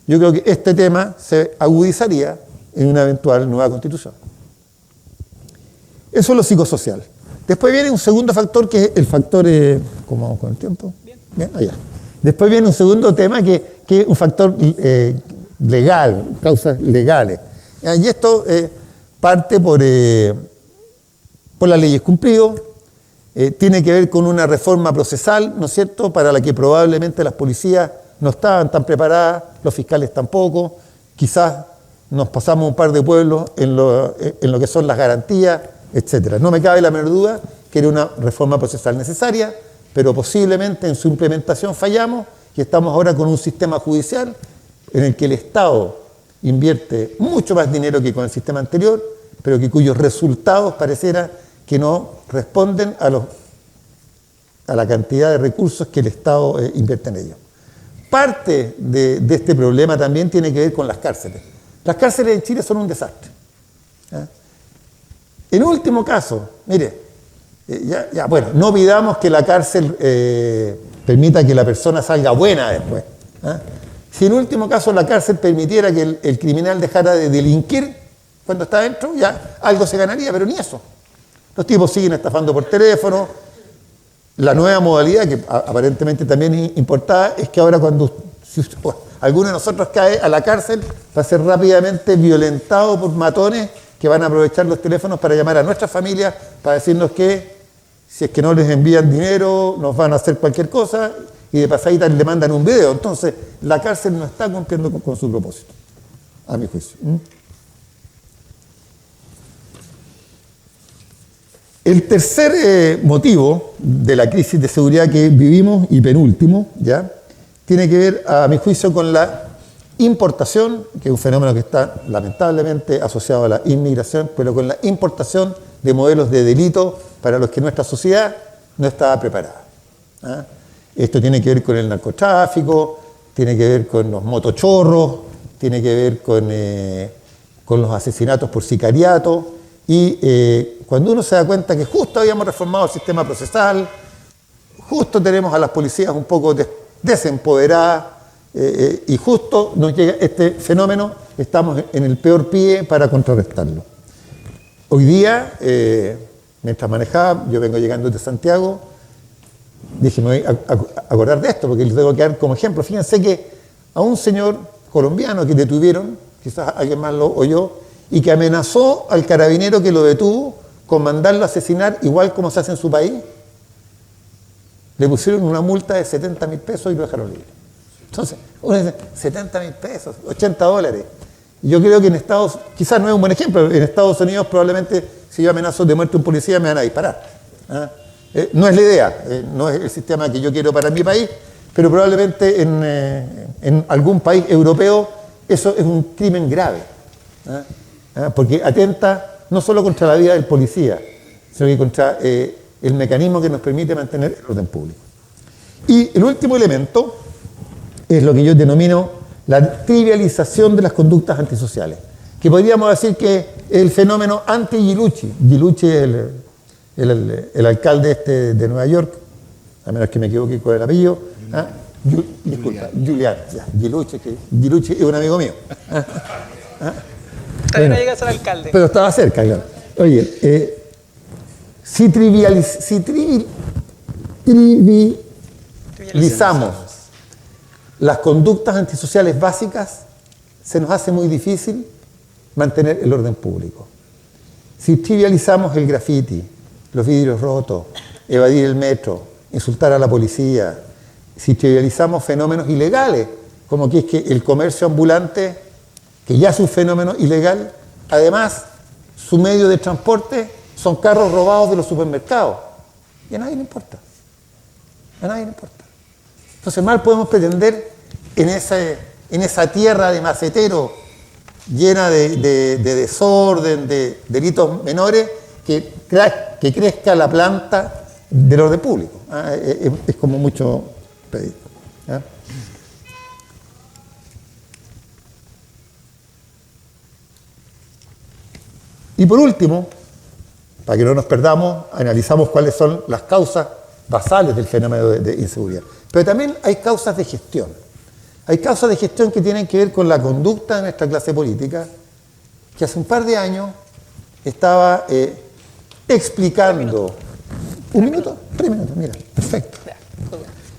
Speaker 5: yo creo que este tema se agudizaría en una eventual nueva constitución. Eso es lo psicosocial. Después viene un segundo factor, que es el factor... ¿Cómo vamos con el tiempo? Bien, allá. Después viene un segundo tema que es un factor legal, causas legales. Y esto parte por las leyes cumplidas, tiene que ver con una reforma procesal, ¿no es cierto?, para la que probablemente las policías no estaban tan preparadas, los fiscales tampoco, quizás nos pasamos un par de pueblos en lo que son las garantías, etc. No me cabe la menor duda que era una reforma procesal necesaria, pero posiblemente en su implementación fallamos y estamos ahora con un sistema judicial en el que el Estado invierte mucho más dinero que con el sistema anterior, pero cuyos resultados pareciera que no responden a la cantidad de recursos que el Estado invierte en ello. Parte de este problema también tiene que ver con las cárceles. Las cárceles en Chile son un desastre, ¿eh? En último caso, mire, bueno, no pidamos que la cárcel permita que la persona salga buena después, ¿eh? Si en último caso la cárcel permitiera que el criminal dejara de delinquir cuando está dentro, ya algo se ganaría, pero ni eso. Los tipos siguen estafando por teléfono. La nueva modalidad, que aparentemente también es importada, es que ahora si alguno de nosotros cae a la cárcel, va a ser rápidamente violentado por matones que van a aprovechar los teléfonos para llamar a nuestras familias, para decirnos que si es que no les envían dinero, nos van a hacer cualquier cosa, y de pasadita le mandan un video. Entonces, la cárcel no está cumpliendo con su propósito, a mi juicio. El tercer motivo de la crisis de seguridad que vivimos, y penúltimo, ¿ya?, tiene que ver, a mi juicio, con la importación, que es un fenómeno que está lamentablemente asociado a la inmigración, pero con la importación de modelos de delito para los que nuestra sociedad no estaba preparada. ¿Ah? Esto tiene que ver con el narcotráfico, tiene que ver con los motochorros, tiene que ver con los asesinatos por sicariato, y cuando uno se da cuenta que justo habíamos reformado el sistema procesal, justo tenemos a las policías un poco desempoderadas, y justo nos llega este fenómeno, estamos en el peor pie para contrarrestarlo. Hoy día, mientras manejaba, yo vengo llegando de Santiago, dije, me voy a acordar de esto, porque les tengo que dar como ejemplo. Fíjense que a un señor colombiano que detuvieron, quizás alguien más lo oyó, y que amenazó al carabinero que lo detuvo con mandarlo a asesinar igual como se hace en su país, le pusieron una multa de 70.000 pesos y lo dejaron libre. Entonces, uno dice, 70.000 pesos, $80. Y yo creo que en Estados Unidos, quizás no es un buen ejemplo, en Estados Unidos probablemente si yo amenazo de muerte a un policía me van a disparar. ¿Ah? No es la idea, no es el sistema que yo quiero para mi país, pero probablemente en algún país europeo eso es un crimen grave. ¿Ah? Porque atenta no solo contra la vida del policía, sino que contra el mecanismo que nos permite mantener el orden público. Y el último elemento es lo que yo denomino la trivialización de las conductas antisociales, que podríamos decir que es el fenómeno anti-Gilucci. Gilucci es el alcalde de Nueva York, a menos que me equivoque con el apellido. ¿Ah? Disculpa, Giuliani. Gilucci es un amigo mío. ¿Ah?
Speaker 1: Todavía no llegas al alcalde.
Speaker 5: Pero estaba cerca, claro. Oye, si trivializamos las conductas antisociales básicas, se nos hace muy difícil mantener el orden público. Si trivializamos el graffiti, los vidrios rotos, evadir el metro, insultar a la policía, si trivializamos fenómenos ilegales, como que es que el comercio ambulante, que ya es un fenómeno ilegal, además su medio de transporte son carros robados de los supermercados. Y a nadie le importa. A nadie le importa. Entonces mal podemos pretender en esa tierra de macetero llena de desorden, de delitos menores, que crezca la planta del orden público. ¿Ah? Es como mucho pedir. ¿Ah? Y por último, para que no nos perdamos, analizamos cuáles son las causas basales del fenómeno de inseguridad. Pero también hay causas de gestión. Hay causas de gestión que tienen que ver con la conducta de nuestra clase política, que hace un par de años estaba explicando... ¿Un minuto? 3 minutos, mira, perfecto.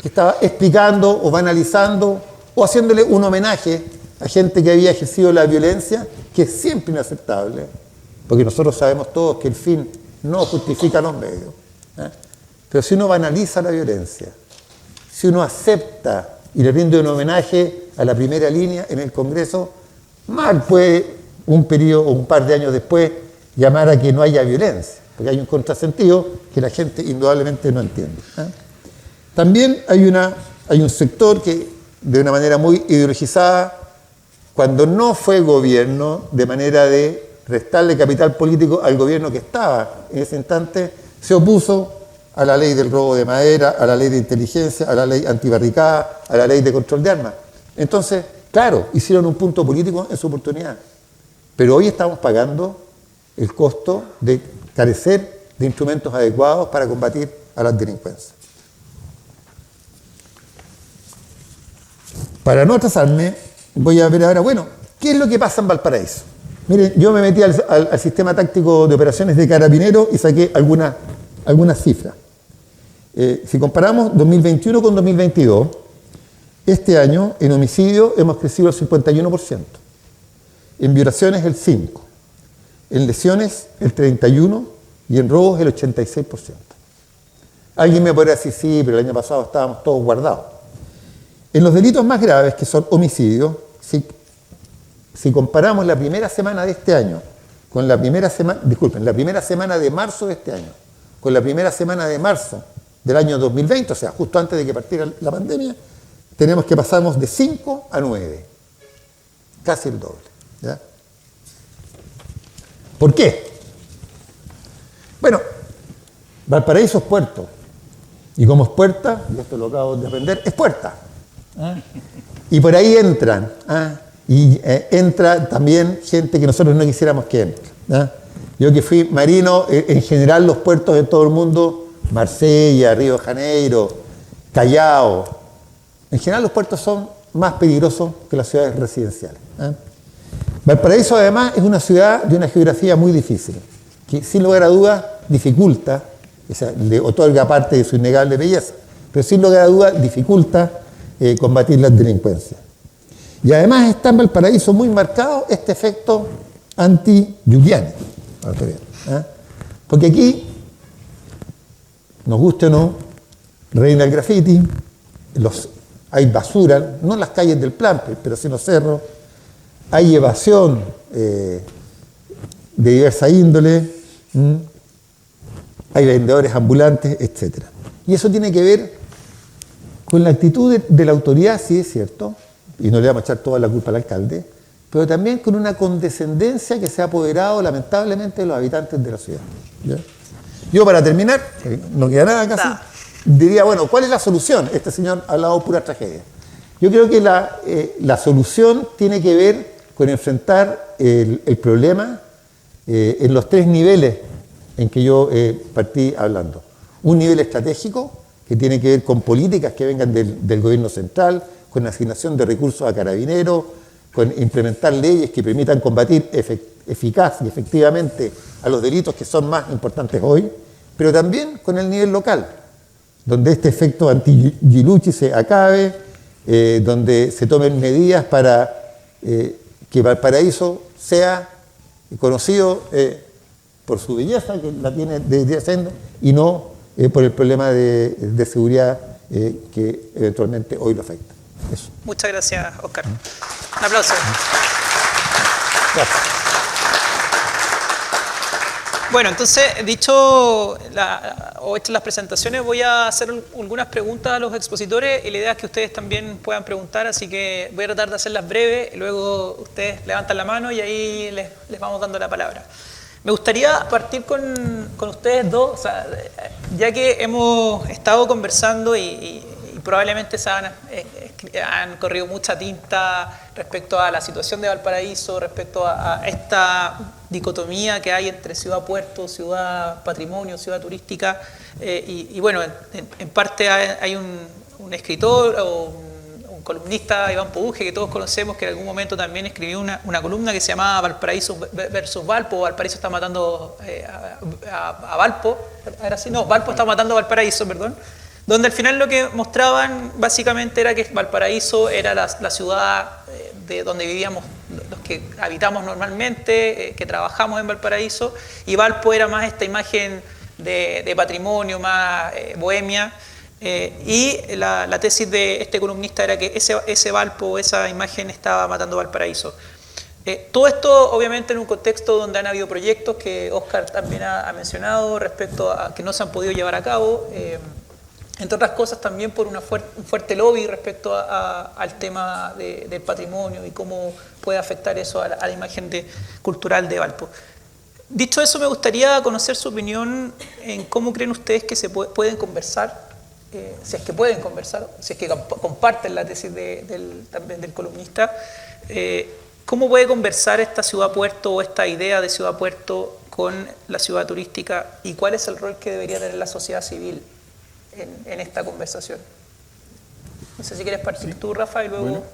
Speaker 5: Que estaba explicando o banalizando o haciéndole un homenaje a gente que había ejercido la violencia, que es siempre inaceptable, porque nosotros sabemos todos que el fin no justifica los medios. ¿Eh? Pero si uno banaliza la violencia, si uno acepta y le rinde un homenaje a la primera línea en el Congreso, mal puede un periodo o un par de años después llamar a que no haya violencia, porque hay un contrasentido que la gente indudablemente no entiende. ¿Eh? También hay un sector que, de una manera muy ideologizada, cuando no fue gobierno, de manera de restarle capital político al gobierno que estaba en ese instante, se opuso a la ley del robo de madera, a la ley de inteligencia, a la ley antibarricada, a la ley de control de armas. Entonces, claro, hicieron un punto político en su oportunidad, pero hoy estamos pagando el costo de carecer de instrumentos adecuados para combatir a las delincuencias. Para no atrasarme, voy a ver ahora, bueno, ¿qué es lo que pasa en Valparaíso? Miren, yo me metí al sistema táctico de operaciones de Carabineros y saqué algunas cifras. Si comparamos 2021 con 2022, este año en homicidio hemos crecido el 51%, en violaciones el 5%, en lesiones el 31% y en robos el 86%. Alguien me podría decir, sí, pero el año pasado estábamos todos guardados. En los delitos más graves, que son homicidios, si comparamos la primera semana de este año con la primera semana de marzo de este año con la primera semana de marzo del año 2020, o sea, justo antes de que partiera la pandemia, tenemos que pasamos de 5 a 9, casi el doble. ¿Ya? ¿Por qué? Bueno, Valparaíso es puerto. Y como es puerta, y esto lo acabo de aprender, es puerta. Y por ahí entran. Y entra también gente que nosotros no quisiéramos que entre. Yo que fui marino, en general los puertos de todo el mundo, Marsella, Río de Janeiro, Callao, en general los puertos son más peligrosos que las ciudades residenciales. Valparaíso además es una ciudad de una geografía muy difícil, que sin lugar a dudas dificulta, o sea, le otorga parte de su innegable belleza, pero sin lugar a dudas dificulta combatir la delincuencia. Y además está en Valparaíso muy marcado este efecto anti-Giuliani. Porque aquí, nos guste o no, reina el graffiti, hay basura, no en las calles del Plampe, pero sí en los cerros, hay evasión de diversa índole, hay vendedores ambulantes, etc. Y eso tiene que ver con la actitud de la autoridad, sí es cierto, y no le vamos a echar toda la culpa al alcalde, pero también con una condescendencia que se ha apoderado lamentablemente de los habitantes de la ciudad. ¿Ya? Yo para terminar, no queda nada casi, diría, bueno, ¿cuál es la solución? Este señor ha hablado pura tragedia. Yo creo que la solución tiene que ver con enfrentar el problema en los 3 niveles en que yo partí hablando. Un nivel estratégico, que tiene que ver con políticas que vengan del gobierno central, con asignación de recursos a carabineros, con implementar leyes que permitan combatir eficaz y efectivamente a los delitos que son más importantes hoy, pero también con el nivel local, donde este efecto anti-Giuliani se acabe, donde se tomen medidas para que Valparaíso sea conocido por su belleza, que la tiene desde haciendo, y no por el problema de seguridad que eventualmente hoy lo afecta. Eso.
Speaker 1: Muchas gracias, Oscar. Un aplauso.
Speaker 5: Gracias.
Speaker 1: Bueno, entonces, hechas las presentaciones, voy a hacer algunas preguntas a los expositores y la idea es que ustedes también puedan preguntar, así que voy a tratar de hacerlas breves, y luego ustedes levantan la mano y ahí les vamos dando la palabra. Me gustaría partir con ustedes dos, o sea, ya que hemos estado conversando y probablemente han corrido mucha tinta respecto a la situación de Valparaíso, respecto a esta dicotomía que hay entre ciudad-puerto, ciudad-patrimonio, ciudad turística. Y bueno, en parte hay un escritor o un columnista, Iván Poduje, que todos conocemos, que en algún momento también escribió una columna que se llamaba Valparaíso versus Valpo. Valparaíso está matando a Valpo. ¿Era así? No, Valpo está matando a Valparaíso, perdón. Donde al final lo que mostraban básicamente era que Valparaíso era la ciudad de donde vivíamos los que habitamos normalmente, que trabajamos en Valparaíso, y Valpo era más esta imagen de patrimonio, más bohemia, y la tesis de este columnista era que ese Valpo, esa imagen estaba matando Valparaíso. Todo esto obviamente en un contexto donde han habido proyectos que Oscar también ha mencionado respecto a que no se han podido llevar a cabo, entre otras cosas también por un fuerte lobby respecto al tema del patrimonio y cómo puede afectar eso a la imagen cultural de Valpo. Dicho eso, me gustaría conocer su opinión en cómo creen ustedes que se pueden conversar, si es que pueden conversar, si es que comparten la tesis también del columnista, cómo puede conversar esta ciudad-puerto o esta idea de ciudad-puerto con la ciudad turística y cuál es el rol que debería tener la sociedad civil en esta conversación. No sé si quieres partir tú, Rafa, y luego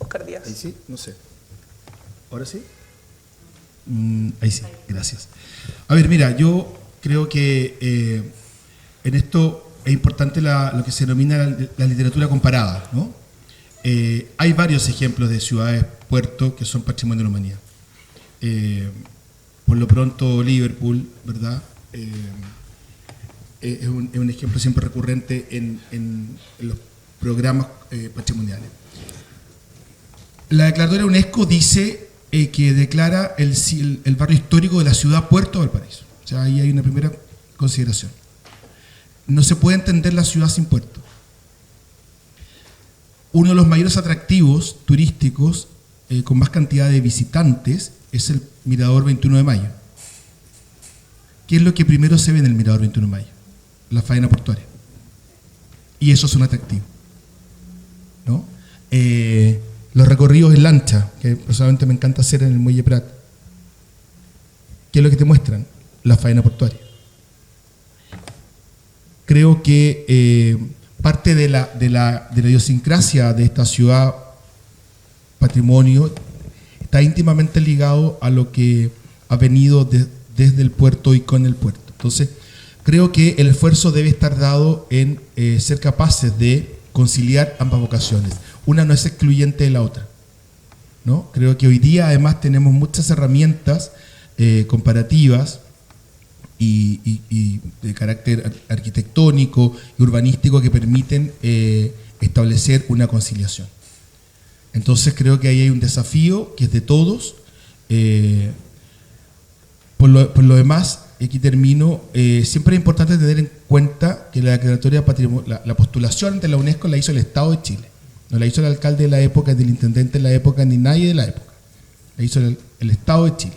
Speaker 1: Oscar Díaz.
Speaker 3: Ahí sí, no sé. ¿Ahora sí? Ahí sí, gracias. A ver, mira, yo creo que en esto es importante lo que se denomina la literatura comparada, ¿no? Hay varios ejemplos de ciudades, puertos, que son patrimonio de la humanidad. Por lo pronto, Liverpool, ¿verdad? Es un ejemplo siempre recurrente en los programas patrimoniales. La declaratoria UNESCO dice que declara el barrio histórico de la ciudad Puerto Valparaíso. O sea, ahí hay una primera consideración. No se puede entender la ciudad sin puerto. Uno de los mayores atractivos turísticos con más cantidad de visitantes es el Mirador 21 de Mayo, ¿qué es lo que primero se ve en el Mirador 21 de Mayo? La faena portuaria. Y eso es un atractivo, ¿no? Los recorridos en lancha, que personalmente me encanta hacer en el Muelle Prat. ¿Qué es lo que te muestran? La faena portuaria. Creo que parte de la idiosincrasia de esta ciudad, patrimonio, está íntimamente ligado a lo que ha venido desde el puerto y con el puerto. Entonces, creo que el esfuerzo debe estar dado en ser capaces de conciliar ambas vocaciones. Una no es excluyente de la otra, ¿no? Creo que hoy día además tenemos muchas herramientas comparativas y de carácter arquitectónico y urbanístico que permiten establecer una conciliación. Entonces creo que ahí hay un desafío que es de todos. Por lo demás, aquí termino, siempre es importante tener en cuenta que la declaratoria patrimonial, la postulación ante la UNESCO la hizo el Estado de Chile. No la hizo el alcalde de la época, ni el intendente de la época, ni nadie de la época. La hizo el Estado de Chile.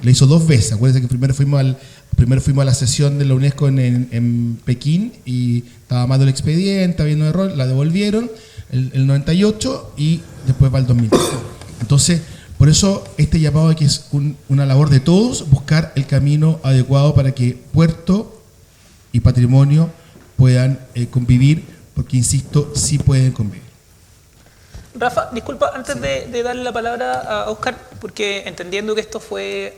Speaker 3: La hizo 2 veces. Acuérdense que primero fuimos a la sesión de la UNESCO en Pekín y estaba mal el expediente, había un error, la devolvieron el 98 y después va el 2000. Entonces, por eso este llamado de que es una labor de todos, buscar el camino adecuado para que puerto y patrimonio puedan convivir, porque insisto, sí pueden convivir.
Speaker 1: Rafa, disculpa, antes de darle la palabra a Óscar, porque entendiendo que esto fue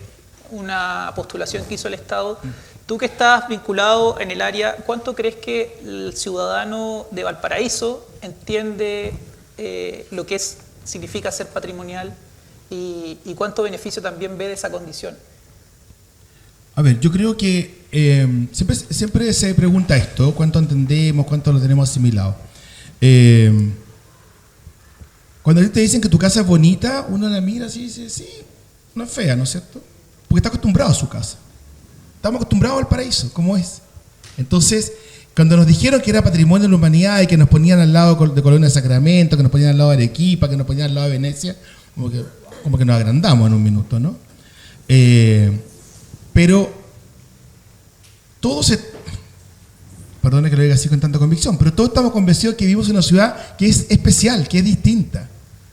Speaker 1: una postulación que hizo el Estado, tú que estás vinculado en el área, ¿cuánto crees que el ciudadano de Valparaíso entiende lo que significa ser patrimonial y cuánto beneficio también ve de esa condición?
Speaker 3: A ver, yo creo que siempre se pregunta esto, ¿cuánto entendemos, cuánto lo tenemos asimilado? Cuando te dicen que tu casa es bonita, uno la mira así y dice, sí, no es fea, ¿no es cierto? Porque está acostumbrado a su casa. Estamos acostumbrados al paraíso, como es. Entonces, cuando nos dijeron que era patrimonio de la humanidad y que nos ponían al lado de Colonia de Sacramento, que nos ponían al lado de Arequipa, que nos ponían al lado de Venecia, como que nos agrandamos en un minuto, ¿no? Pero todos, perdone que lo diga así con tanta convicción, pero todos estamos convencidos que vivimos en una ciudad que es especial, que es distinta.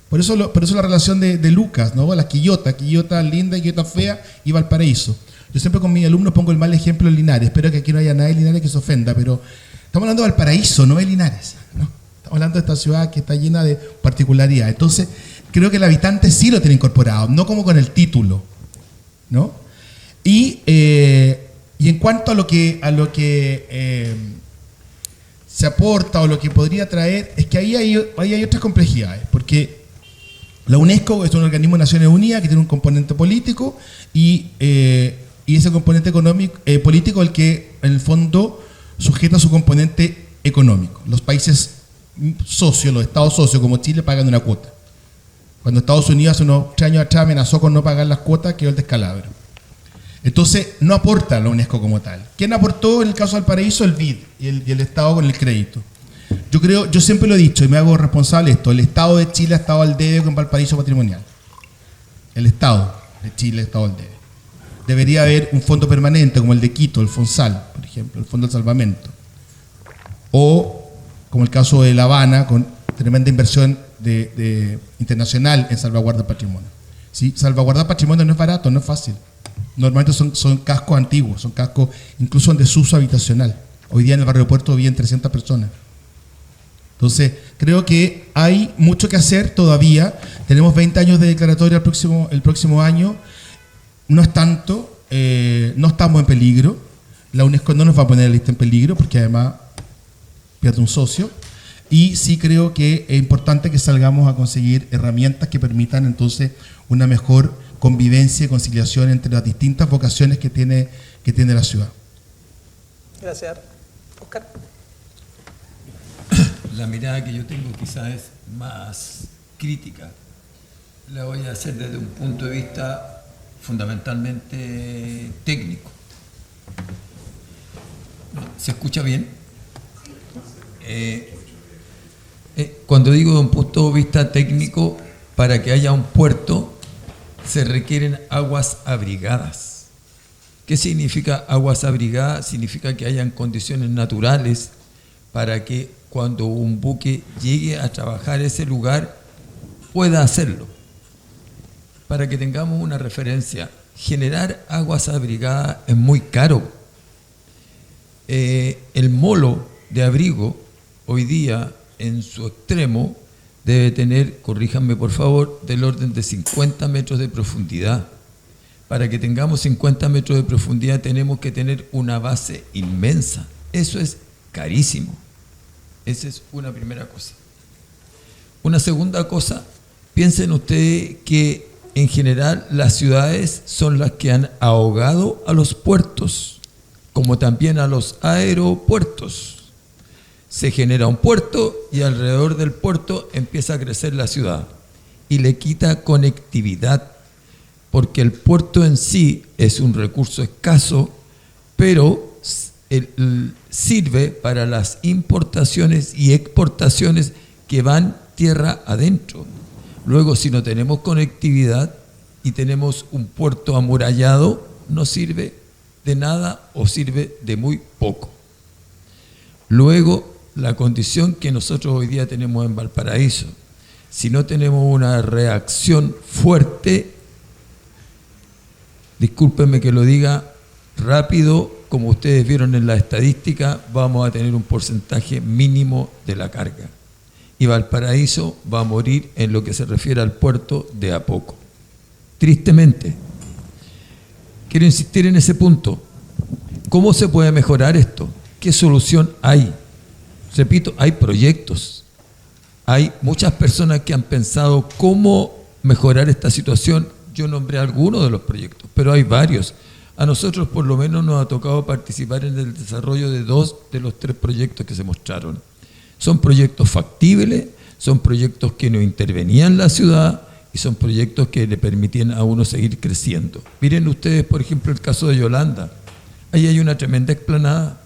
Speaker 3: Por eso la relación de Lucas, ¿no? Las Quillota linda y Quillota fea y Valparaíso. Yo siempre con mis alumnos pongo el mal ejemplo en Linares. Espero que aquí no haya nadie de Linares que se ofenda, pero estamos hablando de Valparaíso, no de Linares, ¿no? Estamos hablando de esta ciudad que está llena de particularidades. Entonces, creo que el habitante sí lo tiene incorporado, no como con el título, ¿no? Y en cuanto a lo que se aporta o lo que podría traer, es que ahí hay otras complejidades, porque la UNESCO es un organismo de Naciones Unidas que tiene un componente político y ese componente político el que en el fondo sujeta su componente económico. Los países socios, los estados socios como Chile pagan una cuota. Cuando Estados Unidos hace unos 3 años atrás amenazó con no pagar las cuotas, quedó el descalabro. Entonces no aporta a la UNESCO como tal. ¿Quién aportó en el caso del Paraíso? El BID y el Estado con el crédito. Yo siempre lo he dicho y me hago responsable de esto, el Estado de Chile ha estado al debe con Valparaíso Patrimonial. El Estado de Chile ha estado al debe. Debería haber un fondo permanente como el de Quito, el FONSAL, por ejemplo, el Fondo de Salvamento. O, como el caso de La Habana, con tremenda inversión internacional en salvaguarda patrimonio. ¿Sí? Salvaguardar patrimonio no es barato, no es fácil. Normalmente son cascos antiguos, son cascos incluso en desuso habitacional. Hoy día en el barrio Puerto viven 300 personas. Entonces, creo que hay mucho que hacer todavía. Tenemos 20 años de declaratoria el próximo año. No es tanto, no estamos en peligro. La UNESCO no nos va a poner la lista en peligro porque además pierde un socio. Y sí creo que es importante que salgamos a conseguir herramientas que permitan entonces una mejor convivencia y conciliación entre las distintas vocaciones que tiene la ciudad.
Speaker 1: Gracias. Óscar.
Speaker 2: La mirada que yo tengo quizás es más crítica. La voy a hacer desde un punto de vista fundamentalmente técnico. ¿Se escucha bien? Cuando digo de un punto de vista técnico, para que haya un puerto se requieren aguas abrigadas. ¿Qué significa aguas abrigadas? Significa que hayan condiciones naturales para que cuando un buque llegue a trabajar ese lugar pueda hacerlo. Para que tengamos una referencia, generar aguas abrigadas es muy caro. El molo de abrigo hoy día en su extremo debe tener, corríjanme por favor, del orden de 50 metros de profundidad. Para que tengamos 50 metros de profundidad tenemos que tener una base inmensa. Eso es carísimo. Esa es una primera cosa. Una segunda cosa, piensen ustedes que en general las ciudades son las que han ahogado a los puertos, como también a los aeropuertos. Se genera un puerto y alrededor del puerto empieza a crecer la ciudad y le quita conectividad, porque el puerto en sí es un recurso escaso, pero sirve para las importaciones y exportaciones que van tierra adentro. Luego, si no tenemos conectividad y tenemos un puerto amurallado, no sirve de nada o sirve de muy poco. Luego, la condición que nosotros hoy día tenemos en Valparaíso, si no tenemos una reacción fuerte, discúlpenme que lo diga rápido, como ustedes vieron en la estadística, vamos a tener un porcentaje mínimo de la carga. Y Valparaíso va a morir en lo que se refiere al puerto de a poco. Tristemente. Quiero insistir en ese punto. ¿Cómo se puede mejorar esto? ¿Qué solución hay? Repito, hay proyectos. Hay muchas personas que han pensado cómo mejorar esta situación. Yo nombré algunos de los proyectos, pero hay varios. A nosotros por lo menos nos ha tocado participar en el desarrollo de 2 de los 3 proyectos que se mostraron. Son proyectos factibles, son proyectos que no intervenían la ciudad y son proyectos que le permitían a uno seguir creciendo. Miren ustedes, por ejemplo, el caso de Yolanda. Ahí hay una tremenda explanada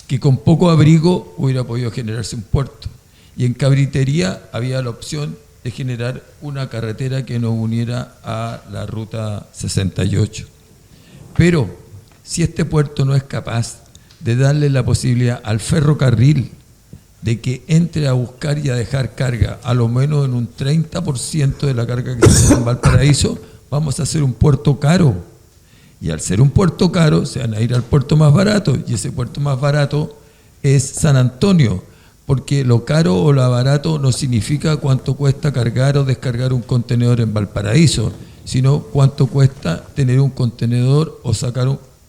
Speaker 2: que con poco abrigo hubiera podido generarse un puerto. Y en Cabritería había la opción de generar una carretera que nos uniera a la ruta 68. Pero si este puerto no es capaz de darle la posibilidad al ferrocarril de que entre a buscar y a dejar carga, a lo menos en un 30% de la carga que se hace en Valparaíso, vamos a hacer un puerto caro. Y al ser un puerto caro, se van a ir al puerto más barato, y ese puerto más barato es San Antonio, porque lo caro o lo barato no significa cuánto cuesta cargar o descargar un contenedor en Valparaíso, sino cuánto cuesta tener un contenedor o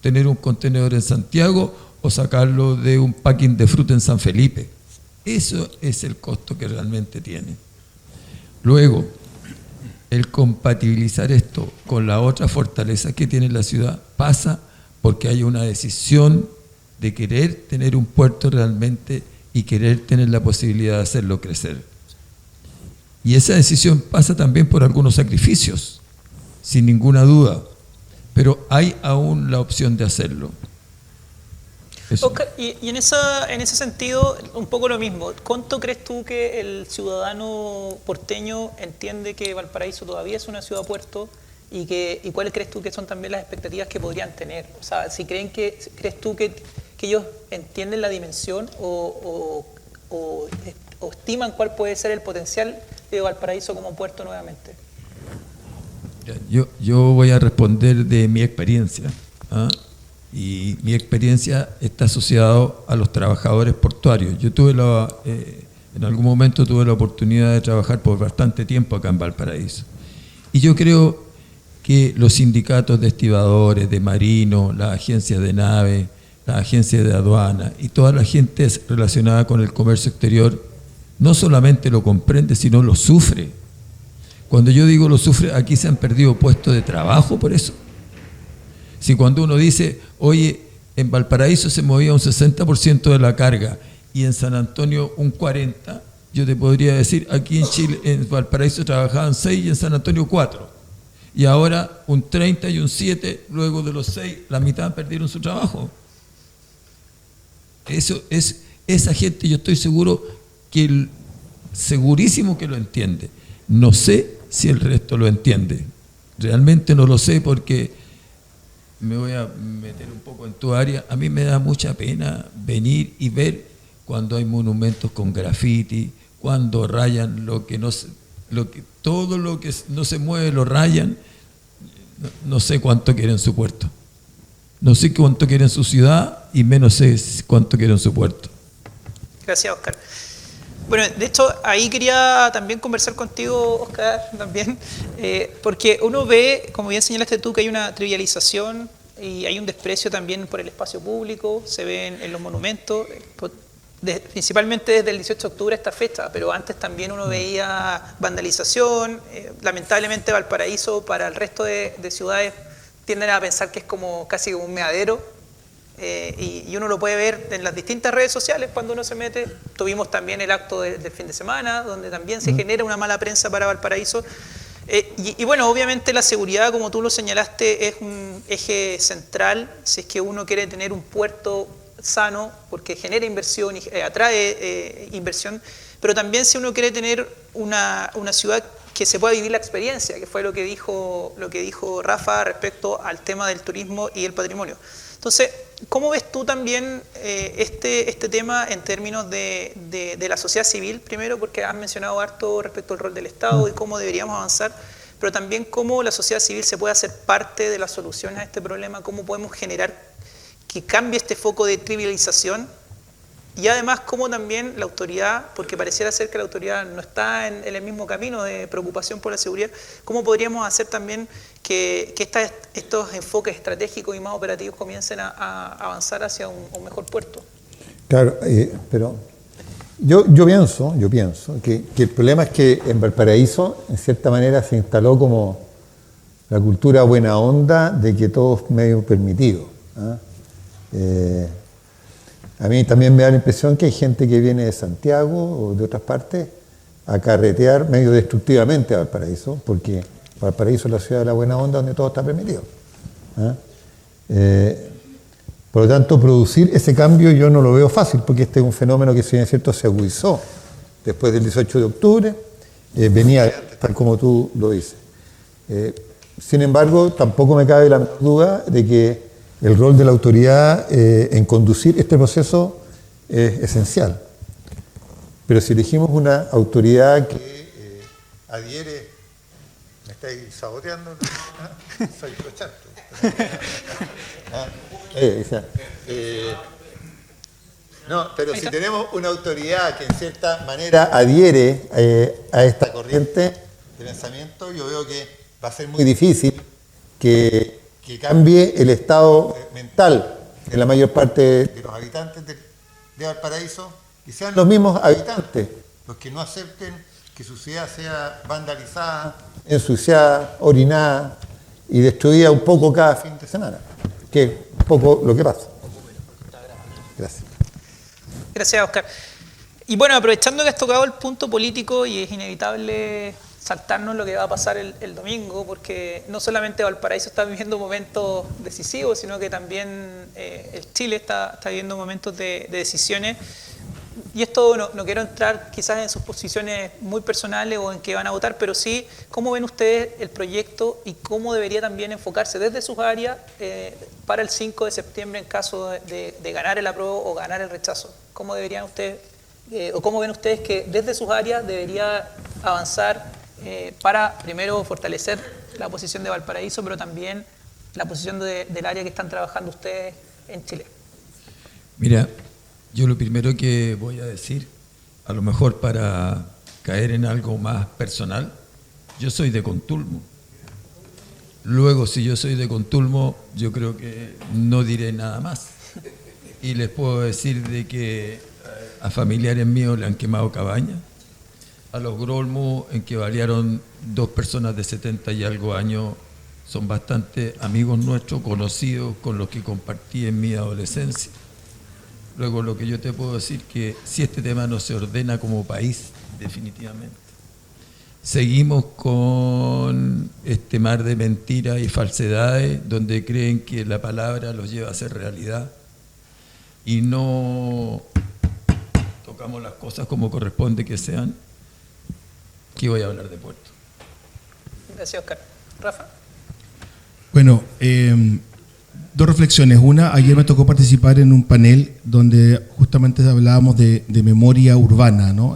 Speaker 2: tener un contenedor en Santiago o sacarlo de un packing de fruta en San Felipe. Eso es el costo que realmente tiene. Luego, el compatibilizar esto con la otra fortaleza que tiene la ciudad pasa porque hay una decisión de querer tener un puerto realmente y querer tener la posibilidad de hacerlo crecer. Y esa decisión pasa también por algunos sacrificios, sin ninguna duda, pero hay aún la opción de hacerlo.
Speaker 1: Oscar, y en ese sentido, un poco lo mismo. ¿Cuánto crees tú que el ciudadano porteño entiende que Valparaíso todavía es una ciudad-puerto? ¿Y cuáles crees tú que son también las expectativas que podrían tener? O sea, si crees tú que ellos entienden la dimensión o estiman cuál puede ser el potencial de Valparaíso como puerto nuevamente.
Speaker 2: Yo voy a responder de mi experiencia, ¿ah? Y mi experiencia está asociada a los trabajadores portuarios. Yo en algún momento tuve la oportunidad de trabajar por bastante tiempo acá en Valparaíso. Y yo creo que los sindicatos de estibadores, de marinos, las agencias de nave, las agencias de aduana y toda la gente relacionada con el comercio exterior no solamente lo comprende, sino lo sufre. Cuando yo digo lo sufre, aquí se han perdido puestos de trabajo por eso. Si cuando uno dice, oye, en Valparaíso se movía un 60% de la carga y en San Antonio un 40%, yo te podría decir, aquí en Chile, en Valparaíso trabajaban 6 y en San Antonio 4. Y ahora un 30 y un 7, luego de los 6, la mitad perdieron su trabajo. Eso es, esa gente yo estoy segurísimo que lo entiende. No sé si el resto lo entiende. Realmente no lo sé porque me voy a meter un poco en tu área. A mí me da mucha pena venir y ver cuando hay monumentos con graffiti, cuando rayan todo lo que no se mueve lo rayan. No sé cuánto quieren su puerto. No sé cuánto quieren su ciudad y menos sé cuánto quieren su puerto.
Speaker 1: Gracias, Oscar. Bueno, de hecho, ahí quería también conversar contigo, Oscar, también, porque uno ve, como bien señalaste tú, que hay una trivialización y hay un desprecio también por el espacio público, se ve en los monumentos, principalmente desde el 18 de octubre a esta fecha, pero antes también uno veía vandalización. Lamentablemente Valparaíso, para el resto de ciudades, tienden a pensar que es como casi como un meadero. Y uno lo puede ver en las distintas redes sociales cuando uno se mete. Tuvimos también el acto del fin de semana, donde también se genera una mala prensa para Valparaíso. Y bueno, obviamente la seguridad, como tú lo señalaste, es un eje central si es que uno quiere tener un puerto sano, porque genera inversión y atrae inversión, pero también si uno quiere tener una ciudad que se pueda vivir la experiencia, que fue lo que dijo Rafa respecto al tema del turismo y el patrimonio. Entonces, ¿cómo ves tú también este tema en términos de la sociedad civil? Primero, porque has mencionado harto respecto al rol del Estado y cómo deberíamos avanzar, pero también cómo la sociedad civil se puede hacer parte de las soluciones a este problema, cómo podemos generar que cambie este foco de trivialización, y además cómo también la autoridad, porque pareciera ser que la autoridad no está en el mismo camino de preocupación por la seguridad, cómo podríamos hacer también que estos enfoques estratégicos y más operativos comiencen a avanzar hacia un mejor puerto.
Speaker 5: Claro, pero yo pienso que el problema es que en Valparaíso, en cierta manera, se instaló como la cultura buena onda de que todo es medio permitido. A mí también me da la impresión que hay gente que viene de Santiago o de otras partes a carretear medio destructivamente a Valparaíso, porque Valparaíso es la ciudad de la buena onda donde todo está permitido. Por lo tanto, producir ese cambio yo no lo veo fácil, porque este es un fenómeno que, si bien es cierto, se agudizó después del 18 de octubre, venía de antes, tal como tú lo dices. Sin embargo, tampoco me cabe la menor duda de que el rol de la autoridad en conducir este proceso es esencial. Pero si elegimos una autoridad que adhiere... ¿Me estáis saboteando? Soy clochato. No, pero si tenemos una autoridad que en cierta manera adhiere a esta corriente de pensamiento, yo veo que va a ser muy difícil que cambie el estado mental de la mayor parte de los habitantes de Valparaíso, y sean los mismos habitantes los que no acepten que su ciudad sea vandalizada, ensuciada, orinada y destruida un poco cada fin de semana, que es un poco lo que pasa. Gracias.
Speaker 1: Gracias, Oscar. Y bueno, aprovechando que has tocado el punto político, y es inevitable saltarnos lo que va a pasar el domingo, porque no solamente Valparaíso está viviendo momentos decisivos, sino que también el Chile está viviendo momentos de decisiones. Y esto no quiero entrar quizás en sus posiciones muy personales o en qué van a votar, pero sí, ¿cómo ven ustedes el proyecto y cómo debería también enfocarse desde sus áreas para el 5 de septiembre en caso de ganar el apruebo o ganar el rechazo? ¿Cómo deberían ustedes, o cómo ven ustedes que desde sus áreas debería avanzar para primero fortalecer la posición de Valparaíso, pero también la posición del área que están trabajando ustedes en Chile?
Speaker 2: Mira, yo lo primero que voy a decir, a lo mejor para caer en algo más personal, yo soy de Contulmo. Luego, si yo soy de Contulmo, yo creo que no diré nada más. Y les puedo decir de que a familiares míos le han quemado cabañas, a los Grolmo, en que balearon 2 personas de 70 y algo años, son bastante amigos nuestros, conocidos, con los que compartí en mi adolescencia. Luego, lo que yo te puedo decir que si este tema no se ordena como país, definitivamente, seguimos con este mar de mentiras y falsedades donde creen que la palabra los lleva a ser realidad y no tocamos las cosas como corresponde que sean. Aquí voy a hablar de puerto.
Speaker 1: Gracias, Oscar. ¿Rafa?
Speaker 3: Bueno, Dos reflexiones. Una, ayer me tocó participar en un panel donde justamente hablábamos de memoria urbana, ¿no?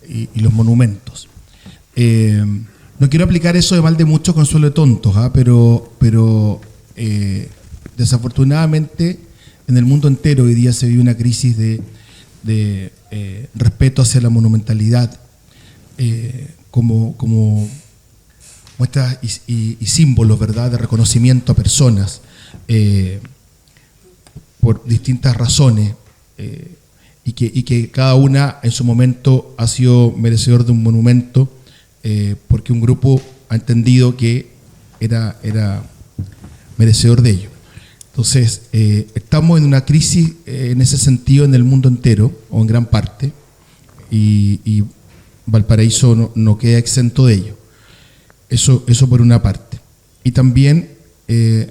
Speaker 3: y los monumentos. No quiero aplicar eso de mal de mucho consuelo de tontos, pero desafortunadamente en el mundo entero hoy día se vive una crisis de respeto hacia la monumentalidad como muestras y símbolos, ¿verdad?, de reconocimiento a personas por distintas razones y que cada una en su momento ha sido merecedor de un monumento porque un grupo ha entendido que era merecedor de ello. Entonces, estamos en una crisis en ese sentido en el mundo entero, o en gran parte, y Valparaíso no queda exento de ello. Eso por una parte. Y también, que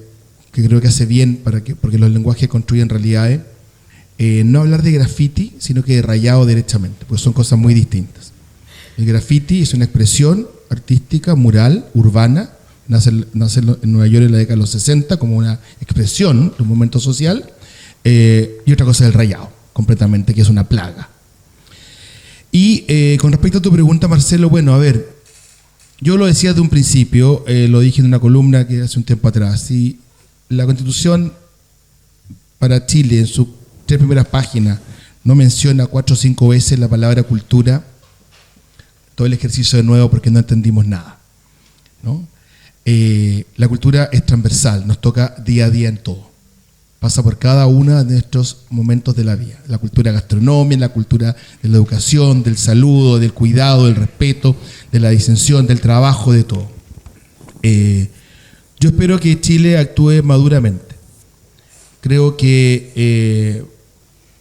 Speaker 3: creo que hace bien porque los lenguajes construyen realidades, no hablar de graffiti, sino que de rayado derechamente, porque son cosas muy distintas. El graffiti es una expresión artística, mural, urbana, nace en Nueva York en la década de los 60 como una expresión de un momento social, y otra cosa es el rayado, completamente, que es una plaga. Y con respecto a tu pregunta, Marcelo, bueno, a ver, yo lo decía desde un principio, lo dije en una columna que hace un tiempo atrás, y la Constitución para Chile, en sus 3 primeras páginas, no menciona 4 o 5 veces la palabra cultura, todo el ejercicio de nuevo porque no entendimos nada, ¿no? La cultura es transversal, nos toca día a día en todo. Pasa por cada uno de nuestros momentos de la vida. La cultura gastronómica, la cultura de la educación, del saludo, del cuidado, del respeto, de la disensión, del trabajo, de todo. Yo espero que Chile actúe maduramente. Creo que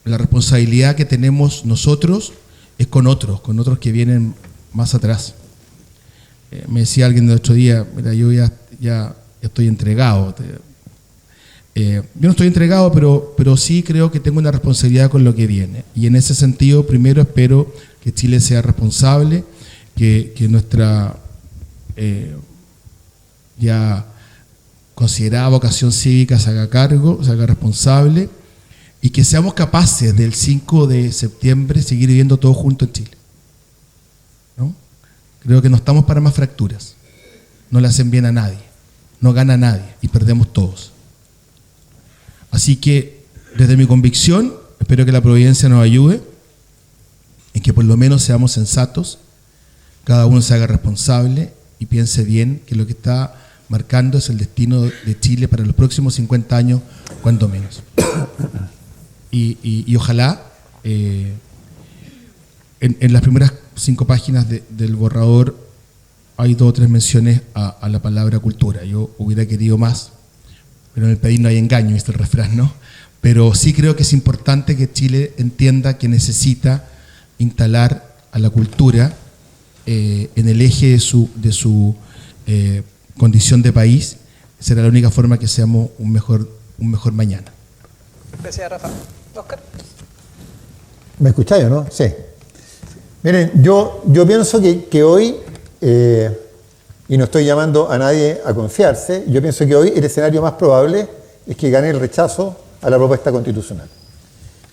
Speaker 3: la responsabilidad que tenemos nosotros es con otros que vienen más atrás. Me decía alguien el otro día, mira, yo ya estoy entregado. Yo no estoy entregado, pero sí creo que tengo una responsabilidad con lo que viene. Y en ese sentido, primero espero que Chile sea responsable, que nuestra ya considerada vocación cívica se haga cargo, se haga responsable, y que seamos capaces del 5 de septiembre seguir viviendo todos juntos en Chile. ¿No? Creo que no estamos para más fracturas. No le hacen bien a nadie, no gana nadie y perdemos todos. Así que, desde mi convicción, espero que la providencia nos ayude en que por lo menos seamos sensatos, cada uno se haga responsable y piense bien que lo que está marcando es el destino de Chile para los próximos 50 años, cuanto menos. Y ojalá, en las primeras 5 páginas del borrador hay 2 o 3 menciones a la palabra cultura. Yo hubiera querido más, pero en el país no hay engaño, es el refrán, ¿no? Pero sí creo que es importante que Chile entienda que necesita instalar a la cultura en el eje de su condición de país. Será la única forma que seamos un mejor mañana.
Speaker 1: Gracias, Rafa. Oscar.
Speaker 5: ¿Me escucháis o no? Sí. Miren, yo pienso que hoy, y no estoy llamando a nadie a confiarse, yo pienso que hoy el escenario más probable es que gane el rechazo a la propuesta constitucional.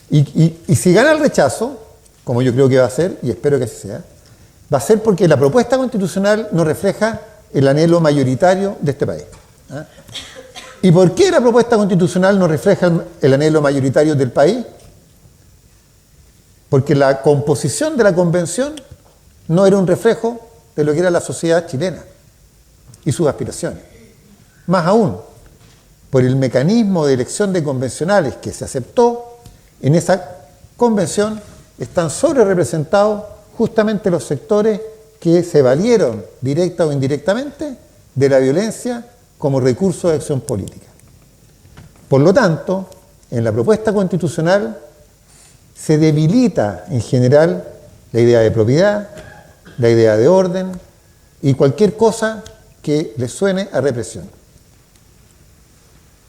Speaker 5: Y si gana el rechazo, como yo creo que va a ser, y espero que así sea, va a ser porque la propuesta constitucional no refleja el anhelo mayoritario de este país. ¿Ah? ¿Y por qué la propuesta constitucional no refleja el anhelo mayoritario del país? Porque la composición de la convención no era un reflejo de lo que era la sociedad chilena y sus aspiraciones. Más aún, por el mecanismo de elección de convencionales que se aceptó, en esa convención están sobre representados justamente los sectores que se valieron directa o indirectamente de la violencia como recurso de acción política. Por lo tanto, en la propuesta constitucional se debilita en general la idea de propiedad, la idea de orden y cualquier cosa que le suene a represión.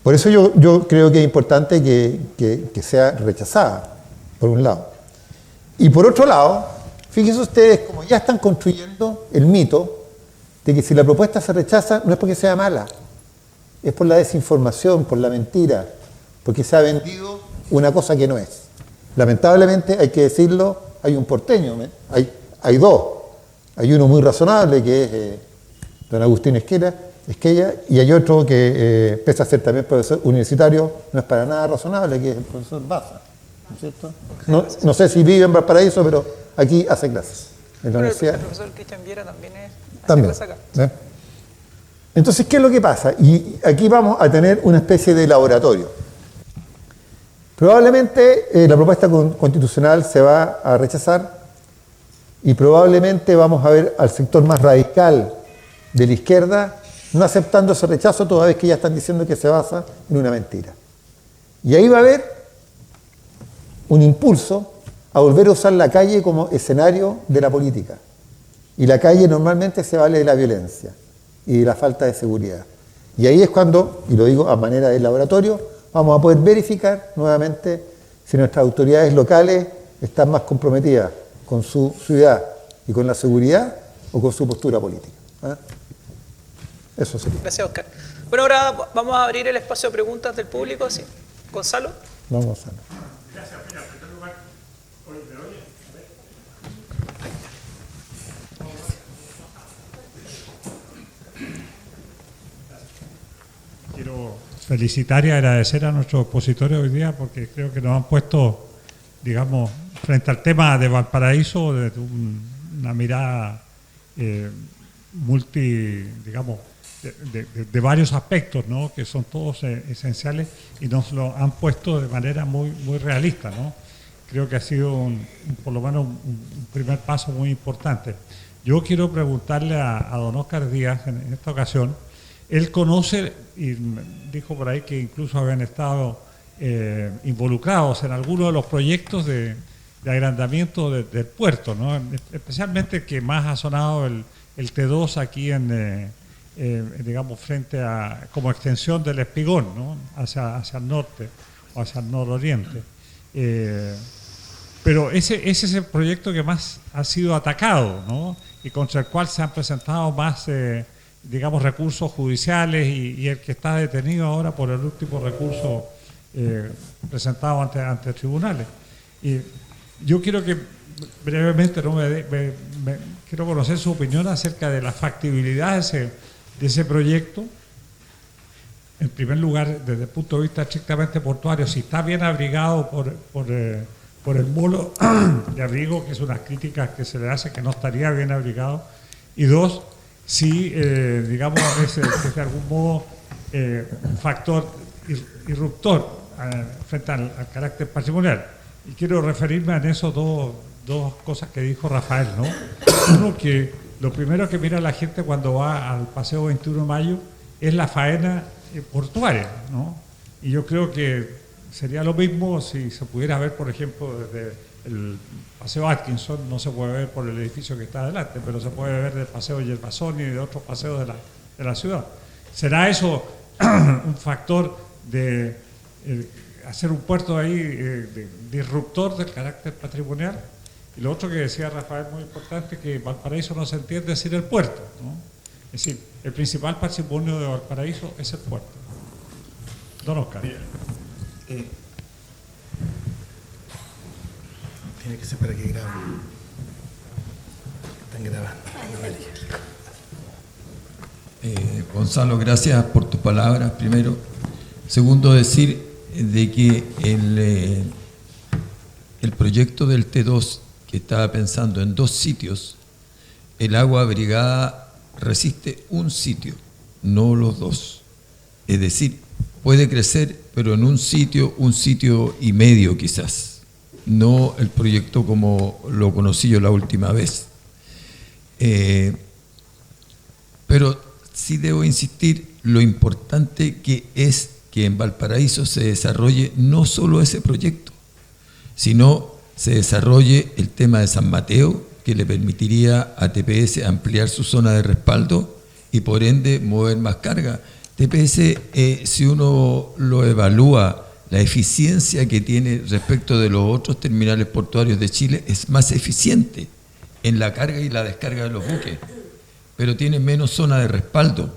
Speaker 5: Por eso yo creo que es importante que sea rechazada, por un lado. Y por otro lado, fíjense ustedes como ya están construyendo el mito de que si la propuesta se rechaza no es porque sea mala, es por la desinformación, por la mentira, porque se ha vendido una cosa que no es. Lamentablemente, hay que decirlo, hay un porteño, hay dos. Hay uno muy razonable, que es don Agustín Esquella, y hay otro que, pese a ser también profesor universitario, no es para nada razonable, que es el profesor Baza, ¿no es cierto? No sé si vive en Valparaíso, pero aquí hace clases en la universidad.
Speaker 1: El profesor Cristian Viera también
Speaker 5: También.
Speaker 1: hace clases acá.
Speaker 5: Entonces, ¿qué es lo que pasa? Y aquí vamos a tener una especie de laboratorio. Probablemente la propuesta constitucional se va a rechazar y probablemente vamos a ver al sector más radical de la izquierda no aceptando ese rechazo, toda vez que ya están diciendo que se basa en una mentira. Y ahí va a haber un impulso a volver a usar la calle como escenario de la política. Y la calle normalmente se vale de la violencia y de la falta de seguridad. Y ahí es cuando, y lo digo a manera de laboratorio, vamos a poder verificar nuevamente si nuestras autoridades locales están más comprometidas con su ciudad y con la seguridad o con su postura política. Eso sí.
Speaker 1: Gracias, Oscar. Bueno, ahora vamos a abrir el espacio de preguntas del público. ¿Sí? Gonzalo.
Speaker 5: Vamos a ver.
Speaker 6: Gracias, mira, en primer lugar, ¿me oye? Quiero felicitar y agradecer a nuestros expositores hoy día porque creo que nos han puesto, digamos, frente al tema de Valparaíso desde una mirada digamos, de varios aspectos, ¿no? Que son todos esenciales y nos lo han puesto de manera muy, muy realista, ¿no? Creo que ha sido por lo menos un primer paso muy importante. Yo quiero preguntarle a don Óscar Díaz en esta ocasión. Él conoce, y dijo por ahí que incluso habían estado involucrados en algunos de los proyectos de agrandamiento del puerto, ¿no? Especialmente que más ha sonado el T2 aquí digamos, frente a, como extensión del Espigón, ¿no? hacia el norte o hacia el nororiente. Pero ese es el proyecto que más ha sido atacado, ¿no? Y contra el cual se han presentado más, digamos, recursos judiciales y el que está detenido ahora por el último recurso presentado ante tribunales. Y yo quiero que brevemente quiero conocer su opinión acerca de la factibilidad de ese proyecto. En primer lugar, desde el punto de vista estrictamente portuario, si está bien abrigado por el molo de abrigo, que es una crítica que se le hace que no estaría bien abrigado. Y dos, si, digamos, es de algún modo un factor irruptor frente al carácter patrimonial. Y quiero referirme a esos dos cosas que dijo Rafael, ¿no? Uno, que lo primero que mira la gente cuando va al Paseo 21 de Mayo es la faena portuaria, ¿no? Y yo creo que sería lo mismo si se pudiera ver, por ejemplo, desde el Paseo Atkinson, no se puede ver por el edificio que está adelante, pero se puede ver del Paseo Yerbasón y de otros paseos de la ciudad. ¿Será eso un factor de hacer un puerto ahí disruptor del carácter patrimonial? Y lo otro que decía Rafael, muy importante, que Valparaíso no se entiende sin el puerto, ¿no? Es decir, el principal patrimonio de Valparaíso es el puerto. Don Óscar.
Speaker 3: Tiene que ser para que graben. Están grabando.
Speaker 2: Gonzalo, gracias por tus palabras, primero. Segundo, decir de que el proyecto del T2, que estaba pensando en 2 sitios, el agua abrigada resiste un sitio, no los 2. Es decir, puede crecer, pero en un sitio y medio quizás, no el proyecto como lo conocí yo la última vez. Pero sí debo insistir lo importante que es que en Valparaíso se desarrolle no solo ese proyecto, sino se desarrolle el tema de San Mateo, que le permitiría a TPS ampliar su zona de respaldo y por ende mover más carga. TPS, si uno lo evalúa, la eficiencia que tiene respecto de los otros terminales portuarios de Chile es más eficiente en la carga y la descarga de los buques, pero tiene menos zona de respaldo.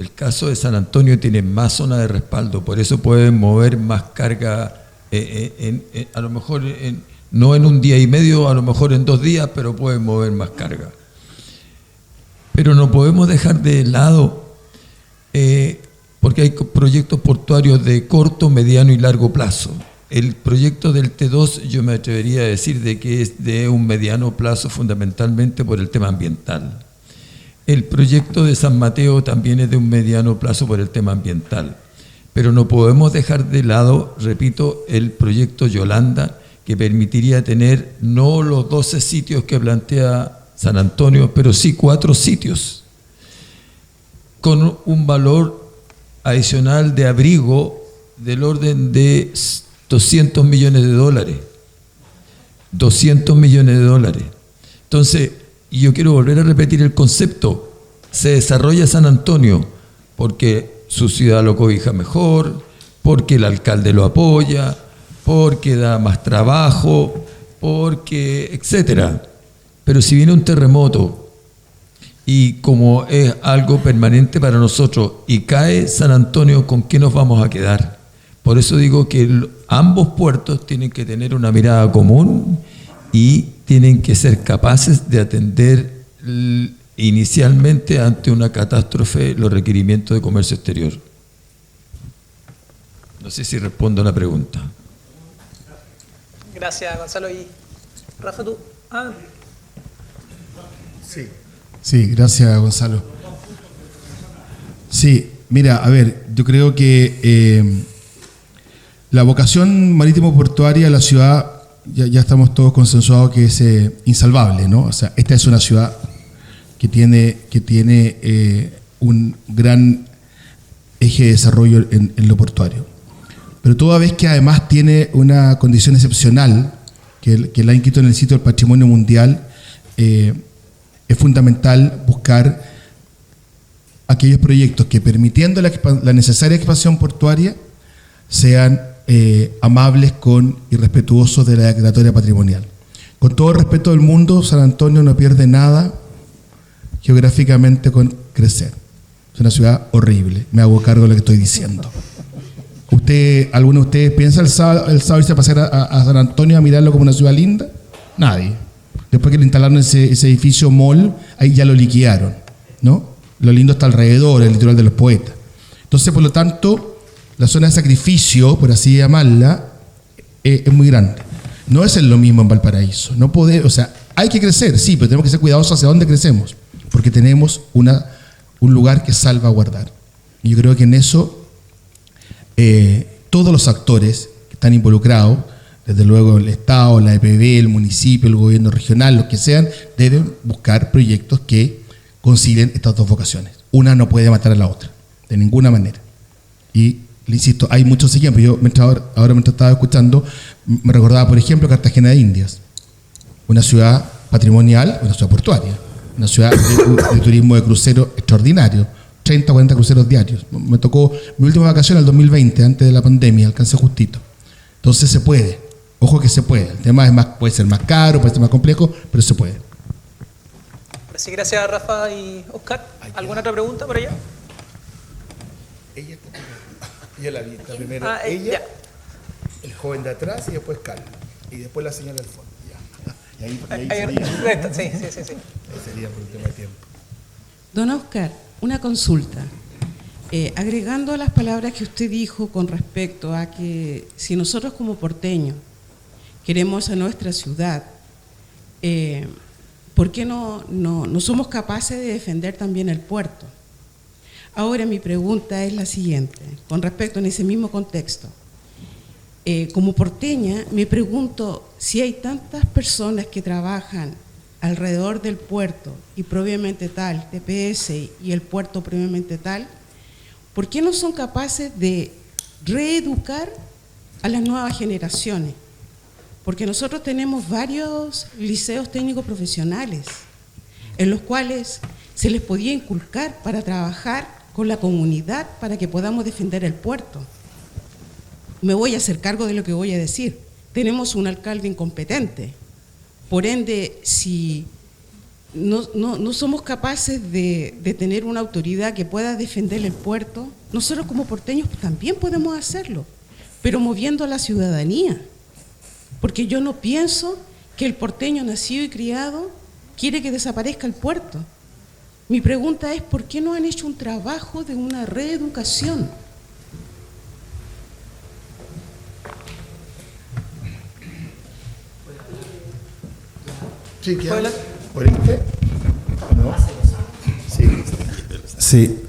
Speaker 2: El caso de San Antonio tiene más zona de respaldo, por eso pueden mover más carga, a lo mejor no en un día y medio, a lo mejor en 2 días, pero pueden mover más carga. Pero no podemos dejar de lado, porque hay proyectos portuarios de corto, mediano y largo plazo. El proyecto del T2 yo me atrevería a decir de que es de un mediano plazo fundamentalmente por el tema ambiental. El proyecto de San Mateo también es de un mediano plazo por el tema ambiental. Pero no podemos dejar de lado, repito, el proyecto Yolanda, que permitiría tener no los 12 sitios que plantea San Antonio, pero sí 4 sitios, con un valor adicional de abrigo del orden de $200 millones. $200 millones. Entonces, y yo quiero volver a repetir el concepto, se desarrolla San Antonio porque su ciudad lo cobija mejor, porque el alcalde lo apoya, porque da más trabajo, porque etcétera. Pero si viene un terremoto y como es algo permanente para nosotros y cae San Antonio, ¿con qué nos vamos a quedar? Por eso digo que ambos puertos tienen que tener una mirada común y tienen que ser capaces de atender inicialmente ante una catástrofe los requerimientos de comercio exterior. No sé si respondo a la pregunta.
Speaker 1: Gracias, Gonzalo. Y Rafa, tú.
Speaker 3: Sí, gracias, Gonzalo. Sí, mira, a ver, yo creo que la vocación marítimo-portuaria de la ciudad, ya estamos todos consensuados que es insalvable, ¿no? O sea, esta es una ciudad que tiene un gran eje de desarrollo en lo portuario. Pero toda vez que además tiene una condición excepcional, que la ha inscrito en el sitio del Patrimonio Mundial, es fundamental buscar aquellos proyectos que, permitiendo la necesaria expansión portuaria, sean amables y respetuosos de la declaratoria patrimonial. Con todo el respeto del mundo, San Antonio no pierde nada geográficamente con crecer. Es una ciudad horrible, me hago cargo de lo que estoy diciendo. ¿Alguno de ustedes piensa el sábado irse a pasear a San Antonio a mirarlo como una ciudad linda? Nadie. Después que le instalaron ese edificio mall, ahí ya lo liquidaron, ¿no? Lo lindo está alrededor, el litoral de los poetas. Entonces, por lo tanto, la zona de sacrificio, por así llamarla, es muy grande. No es lo mismo en Valparaíso. O sea, hay que crecer, sí, pero tenemos que ser cuidadosos hacia dónde crecemos, porque tenemos un lugar que salvaguardar. Y yo creo que en eso todos los actores que están involucrados, desde luego el Estado, la EPB, el municipio, el gobierno regional, los que sean, deben buscar proyectos que concilien estas dos vocaciones. Una no puede matar a la otra, de ninguna manera. Y le insisto, hay muchos ejemplos. Yo mientras estaba escuchando, me recordaba, por ejemplo, Cartagena de Indias, una ciudad patrimonial, una ciudad portuaria, una ciudad de turismo de crucero extraordinario, 30 o 40 cruceros diarios. Me tocó mi última vacación el 2020, antes de la pandemia, alcancé justito. Entonces se puede, ojo que se puede. El tema puede ser más caro, puede ser más complejo, pero se puede.
Speaker 1: Sí, gracias, Rafa y Oscar. ¿Alguna otra pregunta por allá?
Speaker 3: Ella está primero. Yo la vi, está primero ella,
Speaker 1: ya.
Speaker 3: El joven de atrás y después Carlos. Y después la señora del fondo. Ya. Y ahí
Speaker 1: Sí.
Speaker 3: sería por un tema de tiempo.
Speaker 7: Don Oscar, una consulta. Agregando a las palabras que usted dijo con respecto a que si nosotros como porteños queremos a nuestra ciudad, ¿por qué no somos capaces de defender también el puerto? Ahora mi pregunta es la siguiente, con respecto en ese mismo contexto. Como porteña me pregunto si hay tantas personas que trabajan alrededor del puerto y propiamente tal, TPS y el puerto propiamente tal, ¿por qué no son capaces de reeducar a las nuevas generaciones? Porque nosotros tenemos varios liceos técnicos profesionales en los cuales se les podía inculcar para trabajar con la comunidad para que podamos defender el puerto. Me voy a hacer cargo de lo que voy a decir. Tenemos un alcalde incompetente. Por ende, si no somos capaces de tener una autoridad que pueda defender el puerto. Nosotros como porteños también podemos hacerlo, pero moviendo a la ciudadanía. Porque yo no pienso que el porteño nacido y criado quiere que desaparezca el puerto. Mi pregunta es, ¿por qué no han hecho un trabajo de una reeducación?
Speaker 3: Sí, ¿qué habla? ¿Por el qué? ¿No? Sí. Sí.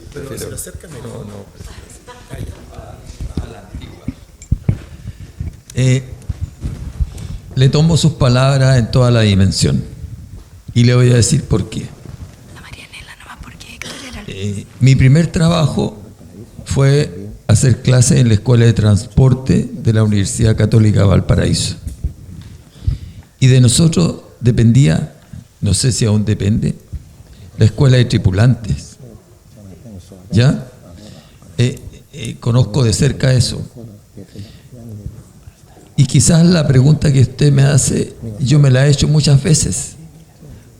Speaker 2: Le tomo sus palabras en toda la dimensión y le voy a decir por qué. Mi primer trabajo fue hacer clases en la Escuela de Transporte de la Universidad Católica Valparaíso. Y de nosotros dependía, no sé si aún depende, la Escuela de Tripulantes. ¿Ya? Conozco de cerca eso. Y quizás la pregunta que usted me hace, yo me la he hecho muchas veces.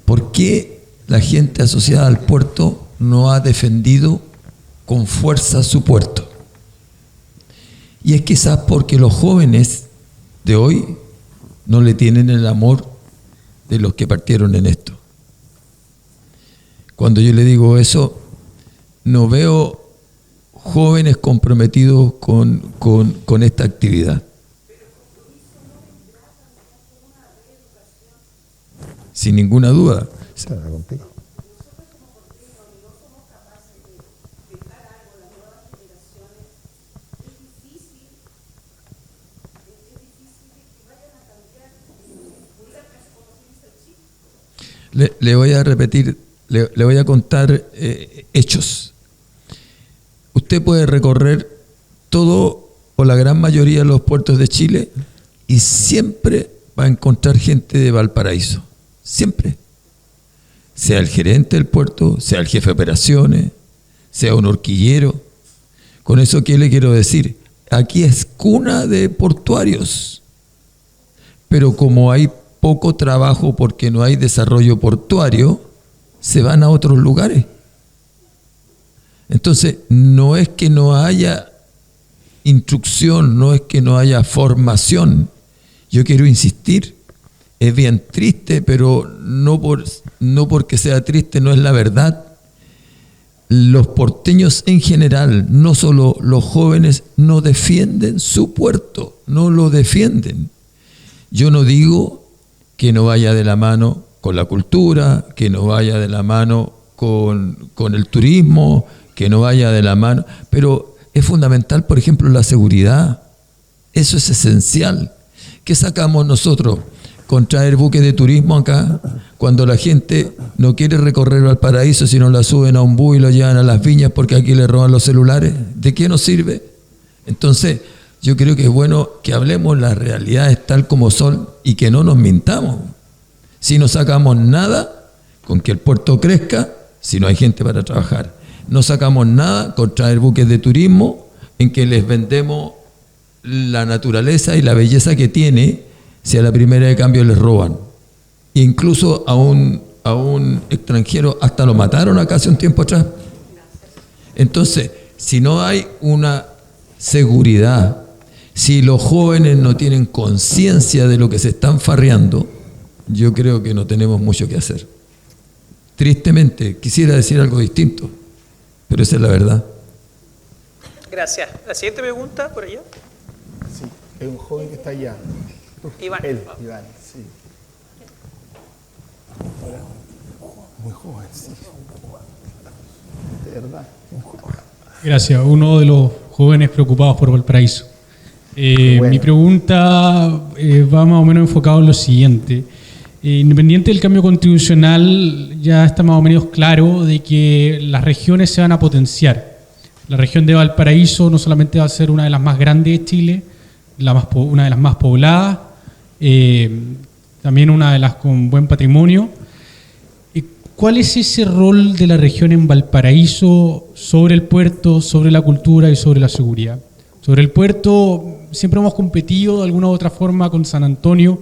Speaker 2: ¿Por qué la gente asociada al puerto no ha defendido con fuerza su puerto? Y es quizás porque los jóvenes de hoy no le tienen el amor de los que partieron en esto. Cuando yo le digo eso, no veo jóvenes comprometidos con esta actividad. Sin ninguna duda. Le voy a repetir, le voy a contar hechos. Usted puede recorrer todo o la gran mayoría de los puertos de Chile y siempre va a encontrar gente de Valparaíso. Siempre. Sea el gerente del puerto, sea el jefe de operaciones, sea un horquillero. Con eso, ¿qué le quiero decir? Aquí es cuna de portuarios. Pero como hay poco trabajo porque no hay desarrollo portuario, se van a otros lugares. Entonces, no es que no haya instrucción, no es que no haya formación. Yo quiero insistir, es bien triste, pero no porque sea triste, no es la verdad. Los porteños en general, no solo los jóvenes, no defienden su puerto, no lo defienden. Yo no digo que no vaya de la mano con la cultura, que no vaya de la mano con el turismo, que no vaya de la mano, pero es fundamental, por ejemplo, la seguridad. Eso es esencial. ¿Qué sacamos nosotros con traer buques de turismo acá cuando la gente no quiere recorrer Valparaíso, sino la suben a un bus y lo llevan a las viñas porque aquí le roban los celulares? ¿De qué nos sirve? Entonces, yo creo que es bueno que hablemos las realidades tal como son y que no nos mintamos. Si no sacamos nada con que el puerto crezca, si no hay gente para trabajar. No sacamos nada con traer buques de turismo en que les vendemos la naturaleza y la belleza que tiene, si a la primera de cambio les roban. E incluso a un extranjero hasta lo mataron acá hace un tiempo atrás. Entonces, si no hay una seguridad, si los jóvenes no tienen conciencia de lo que se están farreando, yo creo que no tenemos mucho que hacer. Tristemente, quisiera decir algo distinto, pero esa es la verdad.
Speaker 1: Gracias. La siguiente pregunta, por allá.
Speaker 3: Sí, es un joven que está allá.
Speaker 1: Iván.
Speaker 3: Iván, sí. Muy joven, sí. De verdad.
Speaker 8: Gracias. Uno de los jóvenes preocupados por Valparaíso. Bueno. Mi pregunta va más o menos enfocado en lo siguiente. Independiente del cambio constitucional, ya está más o menos claro de que las regiones se van a potenciar. La región de Valparaíso no solamente va a ser una de las más grandes de Chile, una de las más pobladas, también una de las con buen patrimonio. ¿Cuál es ese rol de la región en Valparaíso sobre el puerto, sobre la cultura y sobre la seguridad? Sobre el puerto, siempre hemos competido de alguna u otra forma con San Antonio,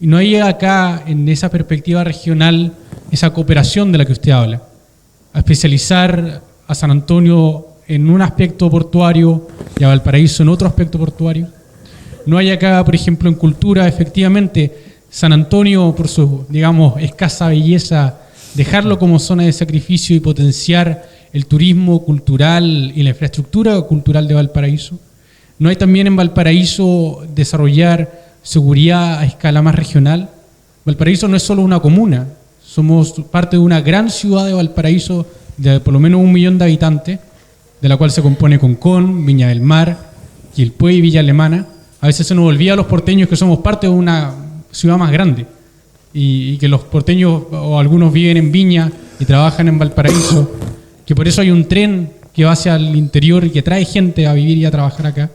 Speaker 8: Y no hay acá, en esa perspectiva regional, esa cooperación de la que usted habla, a especializar a San Antonio en un aspecto portuario y a Valparaíso en otro aspecto portuario. No hay acá, por ejemplo, en cultura, efectivamente, San Antonio, por su, digamos, escasa belleza, dejarlo como zona de sacrificio y potenciar el turismo cultural y la infraestructura cultural de Valparaíso. No hay también en Valparaíso desarrollar seguridad a escala más regional. Valparaíso no es solo una comuna, somos parte de una gran ciudad de Valparaíso de por lo menos 1 millón de habitantes, de la cual se compone Concón, Viña del Mar, Quilpué y Villa Alemana. A veces se nos olvida a los porteños que somos parte de una ciudad más grande y que los porteños o algunos viven en Viña y trabajan en Valparaíso, que por eso hay un tren que va hacia el interior y que trae gente a vivir y a trabajar acá.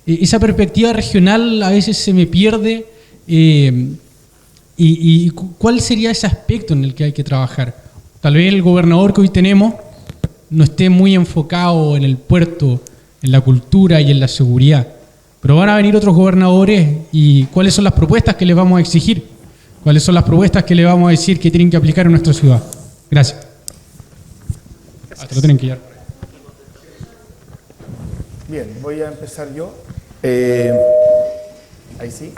Speaker 8: Esa perspectiva regional a veces se me pierde y ¿cuál sería ese aspecto en el que hay que trabajar? Tal vez el gobernador que hoy tenemos no esté muy enfocado en el puerto, en la cultura y en la seguridad. Pero van a venir otros gobernadores y ¿cuáles son las propuestas que les vamos a exigir? ¿Cuáles son las propuestas que le vamos a decir que tienen que aplicar en nuestra ciudad? Gracias. Hasta lo tienen que llevar.
Speaker 3: Bien, voy a empezar yo. Ahí sí.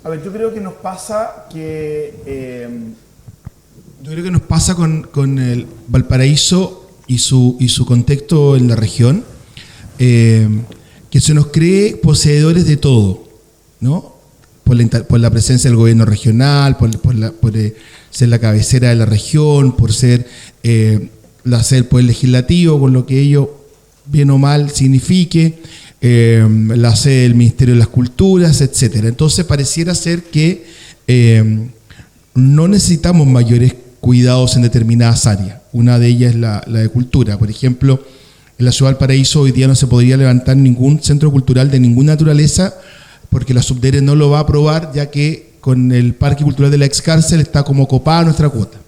Speaker 3: A ver, yo creo que nos pasa con el Valparaíso y su contexto en la región, que se nos cree poseedores de todo, ¿no? Por la presencia del gobierno regional, por ser la cabecera de la región, por ser el poder legislativo, con lo que ello, bien o mal, signifique, la sede del Ministerio de las Culturas, etc. Entonces pareciera ser que no necesitamos mayores cuidados en determinadas áreas. Una de ellas es la de cultura. Por ejemplo, en la ciudad de Valparaíso hoy día no se podría levantar ningún centro cultural de ninguna naturaleza porque la Subdere no lo va a aprobar, ya que con el Parque Cultural de la Excárcel está como copada nuestra cuota.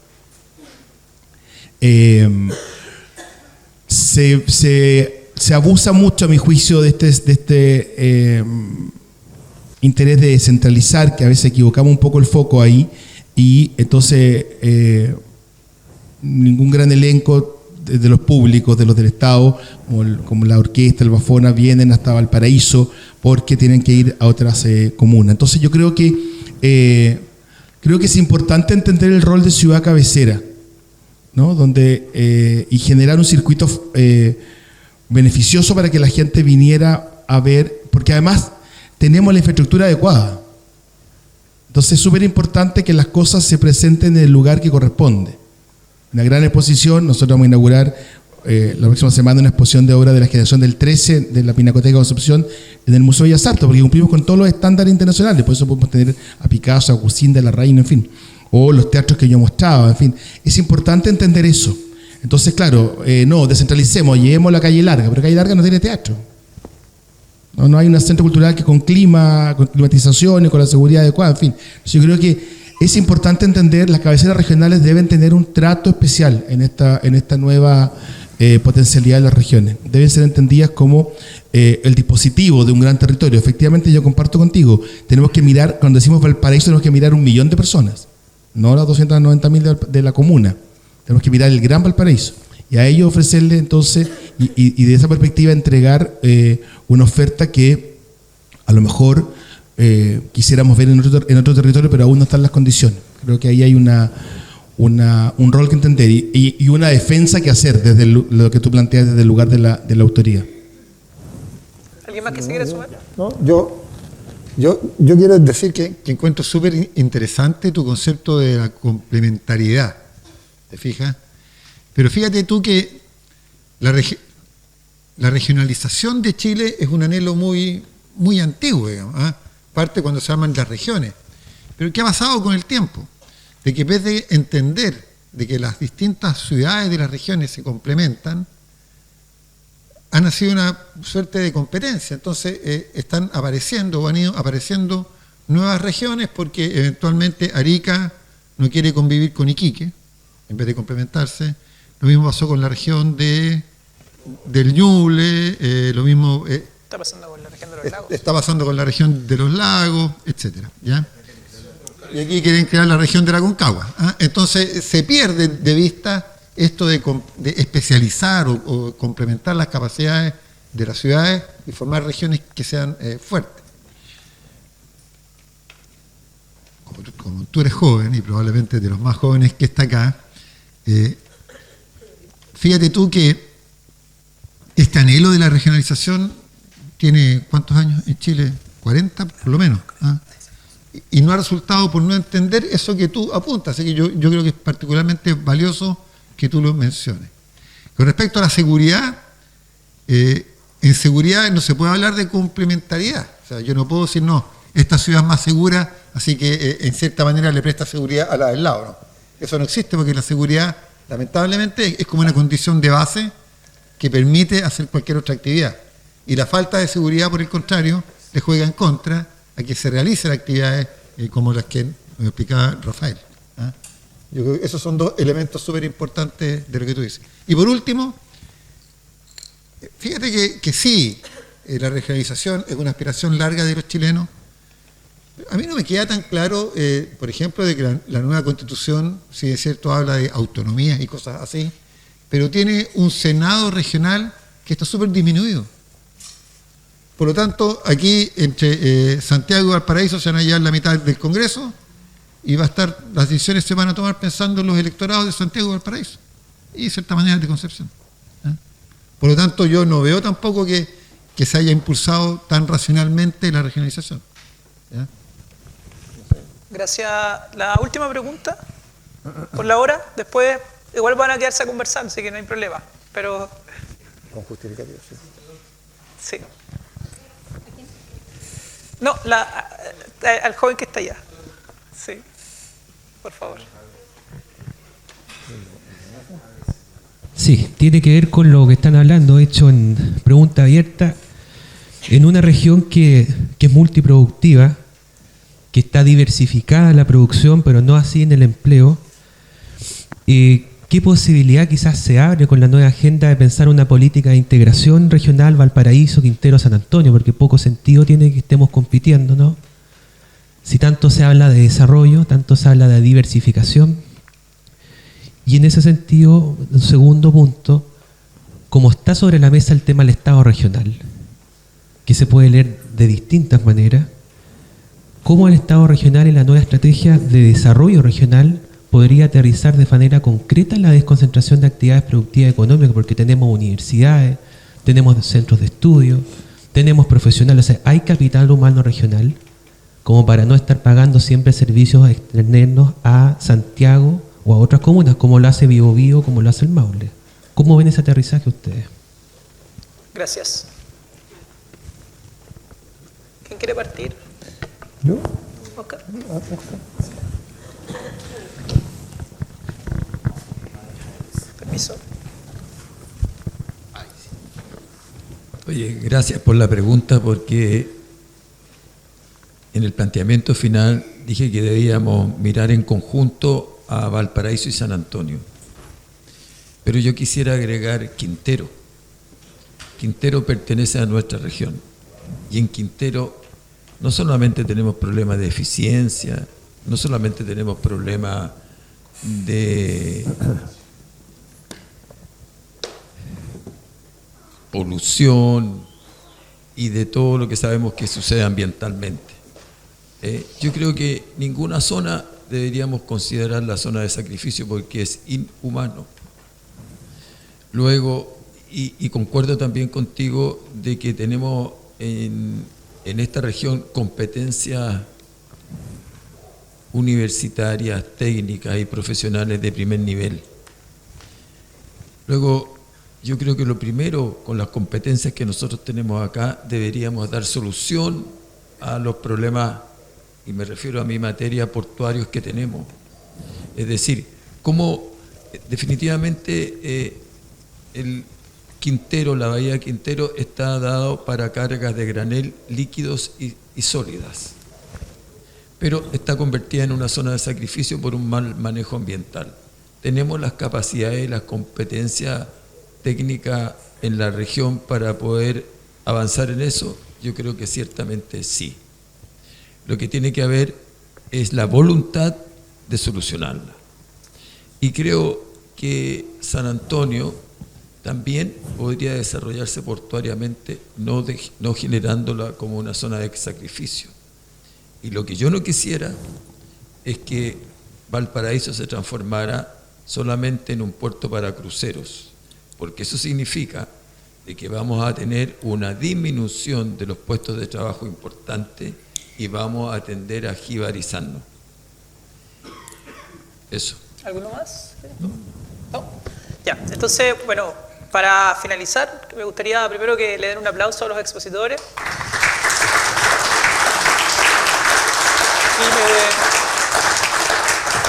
Speaker 3: Se abusa mucho, a mi juicio, de este interés de descentralizar, que a veces equivocamos un poco el foco ahí, y entonces ningún gran elenco de los públicos, de los del Estado, como la orquesta, el Bafona, vienen hasta Valparaíso porque tienen que ir a otras comunas. Entonces yo creo que es importante entender el rol de ciudad cabecera, ¿no? Y generar un circuito beneficioso para que la gente viniera a ver, porque además tenemos la infraestructura adecuada. Entonces es súper importante que las cosas se presenten en el lugar que corresponde. Una gran exposición, nosotros vamos a inaugurar la próxima semana una exposición de obras de la generación del 13 de la Pinacoteca Concepción en el Museo de Bellas Artes, porque cumplimos con todos los estándares internacionales, por eso podemos tener a Picasso, a Gucín de la Reina, en fin, o los teatros que yo mostraba, en fin. Es importante entender eso. Entonces, claro, no, descentralicemos, llevemos la Calle Larga, pero Calle Larga no tiene teatro. No hay un centro cultural que con climatización y con la seguridad adecuada, en fin. Yo creo que es importante entender, las cabeceras regionales deben tener un trato especial en esta nueva potencialidad de las regiones. Deben ser entendidas como el dispositivo de un gran territorio. Efectivamente, yo comparto contigo, tenemos que mirar, cuando decimos Valparaíso, tenemos que mirar 1 millón de personas, no las 290.000 de la comuna. Tenemos que mirar el gran Valparaíso y a ellos ofrecerle entonces, y de esa perspectiva entregar una oferta que a lo mejor quisiéramos ver en otro territorio, pero aún no están las condiciones. Creo que ahí hay un rol que entender y una defensa que hacer desde lo que tú planteas desde el lugar de la autoridad.
Speaker 1: ¿Alguien más que se quiera sumar?
Speaker 5: No, yo quiero decir que encuentro súper interesante tu concepto de la complementariedad, ¿te fijas? Pero fíjate tú que la regionalización de Chile es un anhelo muy, muy antiguo, digamos, ¿eh? Parte cuando se arman las regiones. Pero ¿qué ha pasado con el tiempo? De que en vez de entender de que las distintas ciudades de las regiones se complementan, ha nacido una suerte de competencia. Entonces están apareciendo o han ido apareciendo nuevas regiones porque eventualmente Arica no quiere convivir con Iquique en vez de complementarse. Lo mismo pasó con la región del Ñuble, lo mismo
Speaker 1: Está pasando con la región de los lagos.
Speaker 5: está pasando con la región de los lagos, etcétera, ¿ya?
Speaker 4: Y aquí quieren crear la región de la Concagua. ¿Ah? Entonces se pierde de vista esto de especializar o complementar las capacidades de las ciudades y formar regiones que sean fuertes. Como tú eres joven y probablemente de los más jóvenes que está acá, fíjate tú que este anhelo de la regionalización tiene ¿cuántos años en Chile? 40 por lo menos. ¿Ah? Y no ha resultado por no entender eso que tú apuntas. Así que yo creo que es particularmente valioso que tú lo menciones. Con respecto a la seguridad, en seguridad no se puede hablar de complementariedad. O sea, yo no puedo decir, no, esta ciudad es más segura, así que en cierta manera le presta seguridad a la del lado. ¿No? Eso no existe porque la seguridad, lamentablemente, es como una condición de base que permite hacer cualquier otra actividad. Y la falta de seguridad, por el contrario, le juega en contra a que se realicen actividades como las que me explicaba Rafael. ¿Ah? Yo creo que esos son dos elementos súper importantes de lo que tú dices. Y por último, fíjate que sí, la regionalización es una aspiración larga de los chilenos. A mí no me queda tan claro, por ejemplo, de que la nueva Constitución, si es cierto, habla de autonomía y cosas así, pero tiene un Senado regional que está súper disminuido. Por lo tanto, aquí entre Santiago y Valparaíso se van a llevar la mitad del Congreso y las decisiones se van a tomar pensando en los electorados de Santiago y Valparaíso y de cierta manera de Concepción. ¿Eh? Por lo tanto, yo no veo tampoco que se haya impulsado tan racionalmente la regionalización. ¿Ya?
Speaker 1: Gracias. La última pregunta, por la hora, después igual van a quedarse a conversar, así que no hay problema. Pero...
Speaker 5: Con justificativo, sí.
Speaker 1: Sí. No, al joven que está allá. Sí, por favor.
Speaker 9: Sí, tiene que ver con lo que están hablando, hecho en pregunta abierta, en una región que es multiproductiva, que está diversificada la producción, pero no así en el empleo. ¿Qué posibilidad quizás se abre con la nueva agenda de pensar una política de integración regional Valparaíso, Quintero, San Antonio? Porque poco sentido tiene que estemos compitiendo, ¿no? Si tanto se habla de desarrollo, tanto se habla de diversificación. Y en ese sentido, un segundo punto, como está sobre la mesa el tema del Estado regional, que se puede leer de distintas maneras, ¿cómo el Estado regional y la nueva estrategia de desarrollo regional podría aterrizar de manera concreta la desconcentración de actividades productivas económicas? Porque tenemos universidades, tenemos centros de estudio, tenemos profesionales, o sea, hay capital humano regional como para no estar pagando siempre servicios externos a Santiago o a otras comunas, como lo hace Biobío, como lo hace el Maule. ¿Cómo ven ese aterrizaje ustedes?
Speaker 1: Gracias. ¿Quién quiere partir?
Speaker 5: ¿Yo?
Speaker 1: Okay. Permiso.
Speaker 2: Oye, gracias por la pregunta, porque en el planteamiento final dije que debíamos mirar en conjunto a Valparaíso y San Antonio. Pero yo quisiera agregar Quintero. Quintero pertenece a nuestra región. Y en Quintero no solamente tenemos problemas de eficiencia, no solamente tenemos problemas de polución y de todo lo que sabemos que sucede ambientalmente. Yo creo que ninguna zona deberíamos considerar la zona de sacrificio porque es inhumano. Luego, y concuerdo también contigo de que tenemos en esta región competencias universitarias, técnicas y profesionales de primer nivel. Luego, yo creo que lo primero, con las competencias que nosotros tenemos acá, deberíamos dar solución a los problemas, y me refiero a mi materia, portuarios que tenemos. Es decir, cómo definitivamente el Quintero, la bahía de Quintero, está dado para cargas de granel líquidos y sólidas, pero está convertida en una zona de sacrificio por un mal manejo ambiental. ¿Tenemos las capacidades y las competencias técnicas en la región para poder avanzar en eso? Yo creo que ciertamente sí. Lo que tiene que haber es la voluntad de solucionarla. Y creo que San Antonio también podría desarrollarse portuariamente, no generándola como una zona de sacrificio. Y lo que yo no quisiera es que Valparaíso se transformara solamente en un puerto para cruceros, porque eso significa de que vamos a tener una disminución de los puestos de trabajo importantes y vamos a tender a jibarizarnos. Eso.
Speaker 1: ¿Alguno más? ¿No? Ya, entonces, bueno, para finalizar, me gustaría primero que le den un aplauso a los expositores.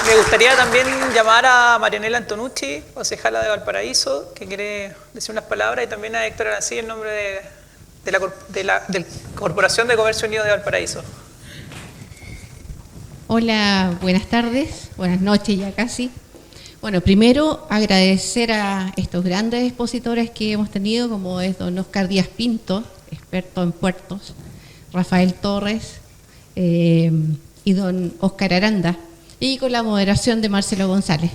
Speaker 1: Y me gustaría también llamar a Marianela Antonucci, concejala de Valparaíso, que quiere decir unas palabras, y también a Héctor Arancí en nombre de la Corporación de Comercio Unido de Valparaíso.
Speaker 10: Hola, buenas tardes, buenas noches ya casi. Bueno, primero agradecer a estos grandes expositores que hemos tenido, como es don Oscar Díaz Pinto, experto en puertos, Rafael Torres y don Oscar Aranda, y con la moderación de Marcelo González.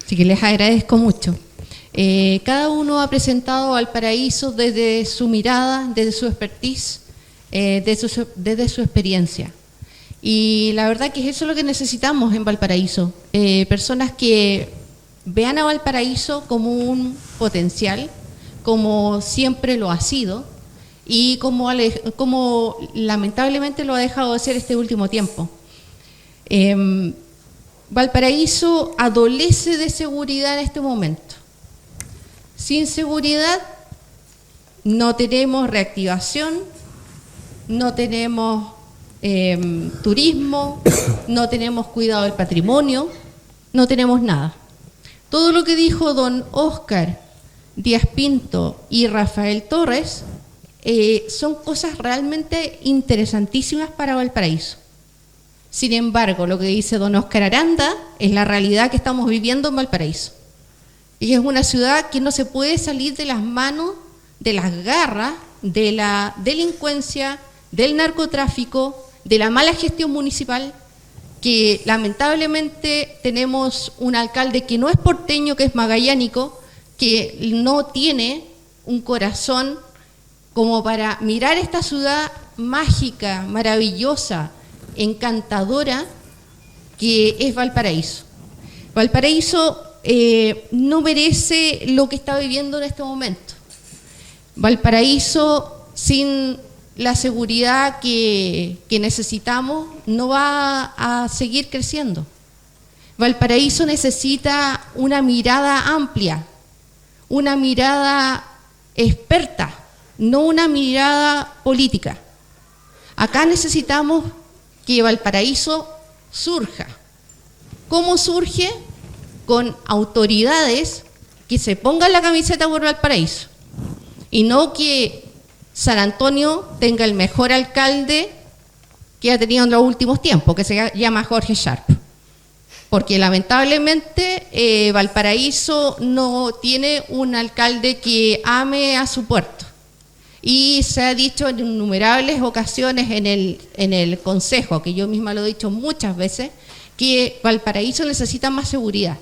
Speaker 10: Así que les agradezco mucho. Cada uno ha presentado Valparaíso desde su mirada, desde su expertise, desde su experiencia. Y la verdad que eso es lo que necesitamos en Valparaíso. Personas que vean a Valparaíso como un potencial, como siempre lo ha sido, y como lamentablemente lo ha dejado de ser este último tiempo. Valparaíso adolece de seguridad en este momento. Sin seguridad no tenemos reactivación, no tenemos turismo, no tenemos cuidado del patrimonio, no tenemos nada. Todo lo que dijo don Oscar Díaz Pinto y Rafael Torres son cosas realmente interesantísimas para Valparaíso. Sin embargo, lo que dice don Oscar Aranda es la realidad que estamos viviendo en Valparaíso. Y es una ciudad que no se puede salir de las manos, de las garras, de la delincuencia, del narcotráfico, de la mala gestión municipal, que lamentablemente tenemos un alcalde que no es porteño, que es magallánico, que no tiene un corazón como para mirar esta ciudad mágica, maravillosa, encantadora, que es Valparaíso. Valparaíso no merece lo que está viviendo en este momento. Valparaíso, sin la seguridad que necesitamos, no va a seguir creciendo. Valparaíso necesita una mirada amplia, una mirada experta, no una mirada política. Acá necesitamos que Valparaíso surja. ¿Cómo surge? Con autoridades que se pongan la camiseta por Valparaíso, y no que San Antonio tenga el mejor alcalde que ha tenido en los últimos tiempos, que se llama Jorge Sharp. Porque lamentablemente Valparaíso no tiene un alcalde que ame a su puerto. Y se ha dicho en innumerables ocasiones en el Consejo, que yo misma lo he dicho muchas veces, que Valparaíso necesita más seguridad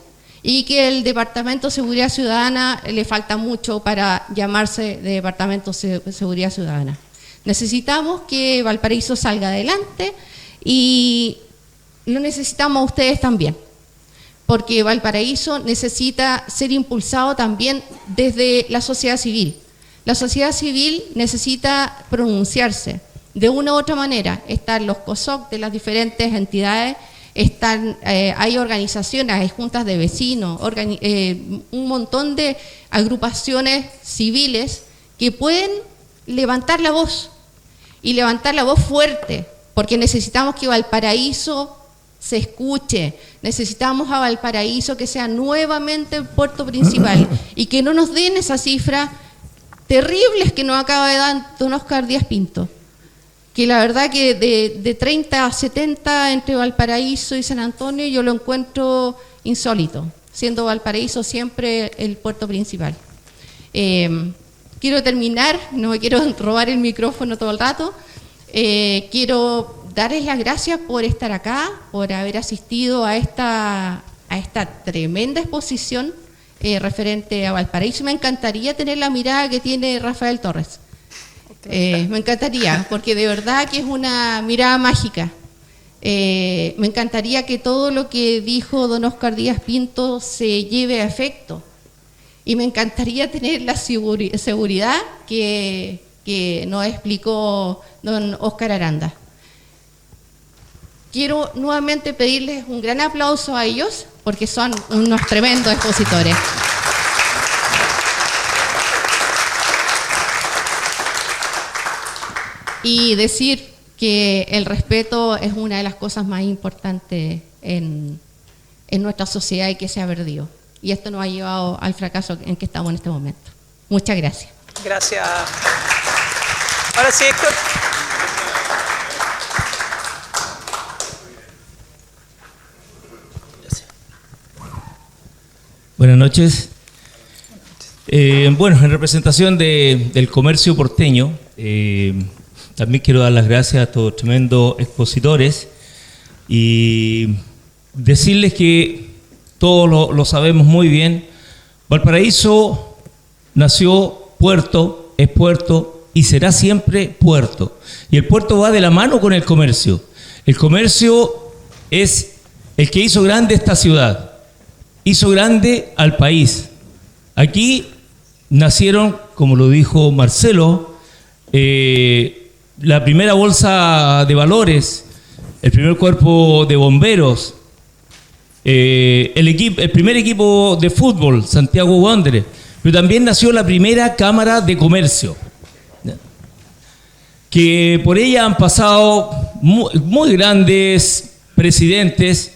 Speaker 10: y que el Departamento de Seguridad Ciudadana le falta mucho para llamarse Departamento de Seguridad Ciudadana. Necesitamos que Valparaíso salga adelante y lo necesitamos a ustedes también, porque Valparaíso necesita ser impulsado también desde la sociedad civil. La sociedad civil necesita pronunciarse de una u otra manera. Están los COSOC de las diferentes entidades, hay organizaciones, hay juntas de vecinos, un montón de agrupaciones civiles que pueden levantar la voz, y levantar la voz fuerte, porque necesitamos que Valparaíso se escuche, necesitamos a Valparaíso que sea nuevamente el puerto principal y que no nos den esa cifra terribles que nos acaba de dar don Oscar Díaz Pinto, que la verdad que de 30 a 70 entre Valparaíso y San Antonio yo lo encuentro insólito, siendo Valparaíso siempre el puerto principal. Quiero terminar, no me quiero robar el micrófono todo el rato, quiero darles las gracias por estar acá, por haber asistido a esta tremenda exposición referente a Valparaíso. Me encantaría tener la mirada que tiene Rafael Torres. Me encantaría, porque de verdad que es una mirada mágica. Me encantaría que todo lo que dijo don Óscar Díaz Pinto se lleve a efecto. Y me encantaría tener la seguridad que nos explicó don Óscar Aranda. Quiero nuevamente pedirles un gran aplauso a ellos, porque son unos tremendos expositores. Y decir que el respeto es una de las cosas más importantes en nuestra sociedad y que se ha perdido. Y esto nos ha llevado al fracaso en que estamos en este momento. Muchas gracias.
Speaker 1: Gracias. Ahora sí, Héctor.
Speaker 11: Buenas noches. Bueno, en representación del comercio porteño, también quiero dar las gracias a estos tremendos expositores y decirles que todos lo sabemos muy bien. Valparaíso nació puerto, es puerto y será siempre puerto. Y el puerto va de la mano con el comercio. El comercio es el que hizo grande esta ciudad, hizo grande al país. Aquí nacieron, como lo dijo Marcelo, la primera bolsa de valores, el primer cuerpo de bomberos, el primer equipo de fútbol, Santiago Wanderers, pero también nació la primera Cámara de Comercio, que por ella han pasado muy grandes presidentes,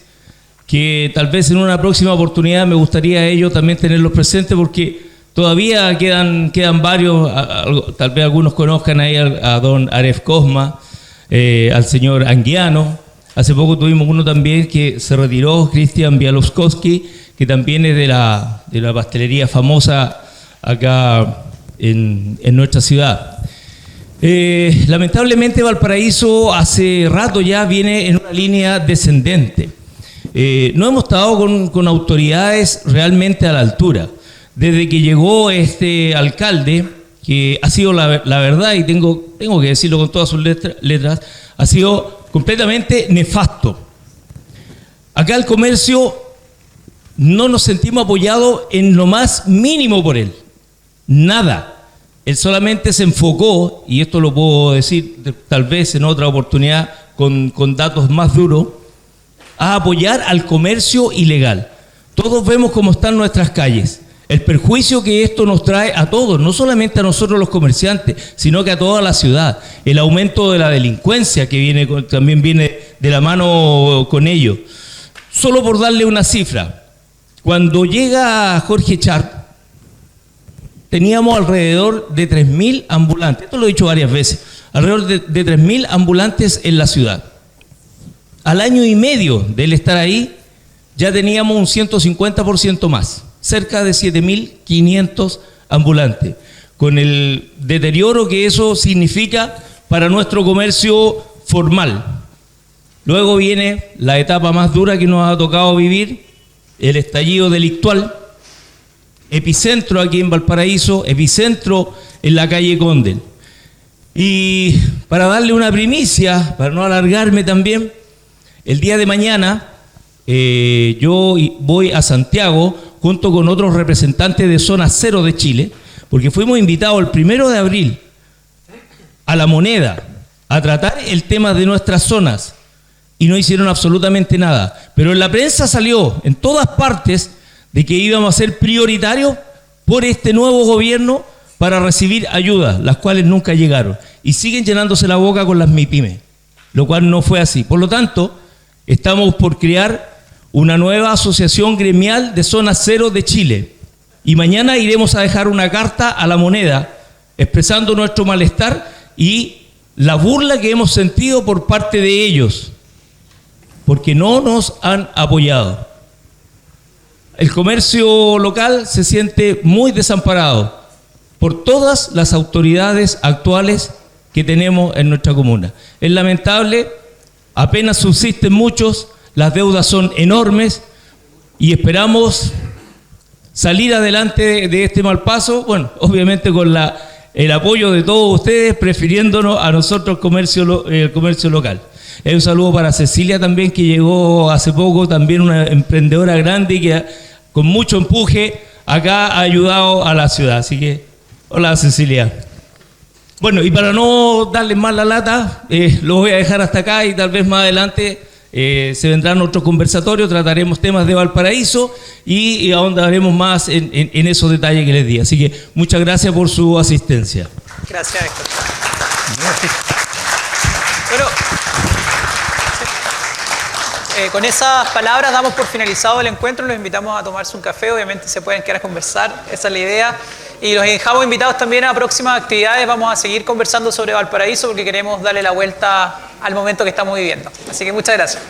Speaker 11: que tal vez en una próxima oportunidad me gustaría a ellos también tenerlos presentes, porque todavía quedan varios, tal vez algunos conozcan ahí a don Aref Cosma, al señor Anguiano. Hace poco tuvimos uno también que se retiró, Cristian Bialowski, que también es de la pastelería famosa acá en nuestra ciudad. Lamentablemente Valparaíso hace rato ya viene en una línea descendente. No hemos estado con autoridades realmente a la altura. Desde que llegó este alcalde, que ha sido la verdad, y tengo que decirlo con todas sus letras, ha sido completamente nefasto. Acá el comercio no nos sentimos apoyados en lo más mínimo por él. Nada. Él solamente se enfocó, y esto lo puedo decir tal vez en otra oportunidad con datos más duros, a apoyar al comercio ilegal. Todos vemos cómo están nuestras calles, el perjuicio que esto nos trae a todos, no solamente a nosotros los comerciantes, sino que a toda la ciudad. El aumento de la delincuencia que también viene de la mano con ello. Solo por darle una cifra, cuando llega Jorge Sharp, teníamos alrededor de 3.000 ambulantes, esto lo he dicho varias veces, alrededor de 3.000 ambulantes en la ciudad. Al año y medio de él estar ahí, ya teníamos un 150% más, cerca de 7.500 ambulantes, con el deterioro que eso significa para nuestro comercio formal. Luego viene la etapa más dura que nos ha tocado vivir, el estallido delictual, epicentro aquí en Valparaíso, epicentro en la calle Condel. Y para darle una primicia, para no alargarme también, el día de mañana yo voy a Santiago junto con otros representantes de Zona Cero de Chile, porque fuimos invitados el 1 de abril a La Moneda a tratar el tema de nuestras zonas y no hicieron absolutamente nada. Pero en la prensa salió en todas partes de que íbamos a ser prioritarios por este nuevo gobierno para recibir ayudas, las cuales nunca llegaron. Y siguen llenándose la boca con las MIPYME, lo cual no fue así. Por lo tanto, estamos por crear una nueva asociación gremial de Zona Cero de Chile. Y mañana iremos a dejar una carta a La Moneda expresando nuestro malestar y la burla que hemos sentido por parte de ellos, porque no nos han apoyado. El comercio local se siente muy desamparado por todas las autoridades actuales que tenemos en nuestra comuna. Es lamentable apenas subsisten muchos, las deudas son enormes y esperamos salir adelante de este mal paso, bueno, obviamente con el apoyo de todos ustedes, prefiriéndonos a nosotros el comercio local. Un saludo para Cecilia también, que llegó hace poco, también una emprendedora grande y que con mucho empuje acá ha ayudado a la ciudad. Así que, hola Cecilia. Bueno, y para no darles más la lata, lo voy a dejar hasta acá y tal vez más adelante se vendrán otros conversatorios, trataremos temas de Valparaíso y ahondaremos más en esos detalles que les di. Así que muchas gracias por su asistencia.
Speaker 1: Gracias, Héctor. Bueno, con esas palabras damos por finalizado el encuentro. Los invitamos a tomarse un café. Obviamente se pueden quedar a conversar. Esa es la idea. Y los dejamos invitados también a próximas actividades. Vamos a seguir conversando sobre Valparaíso porque queremos darle la vuelta al momento que estamos viviendo. Así que muchas gracias.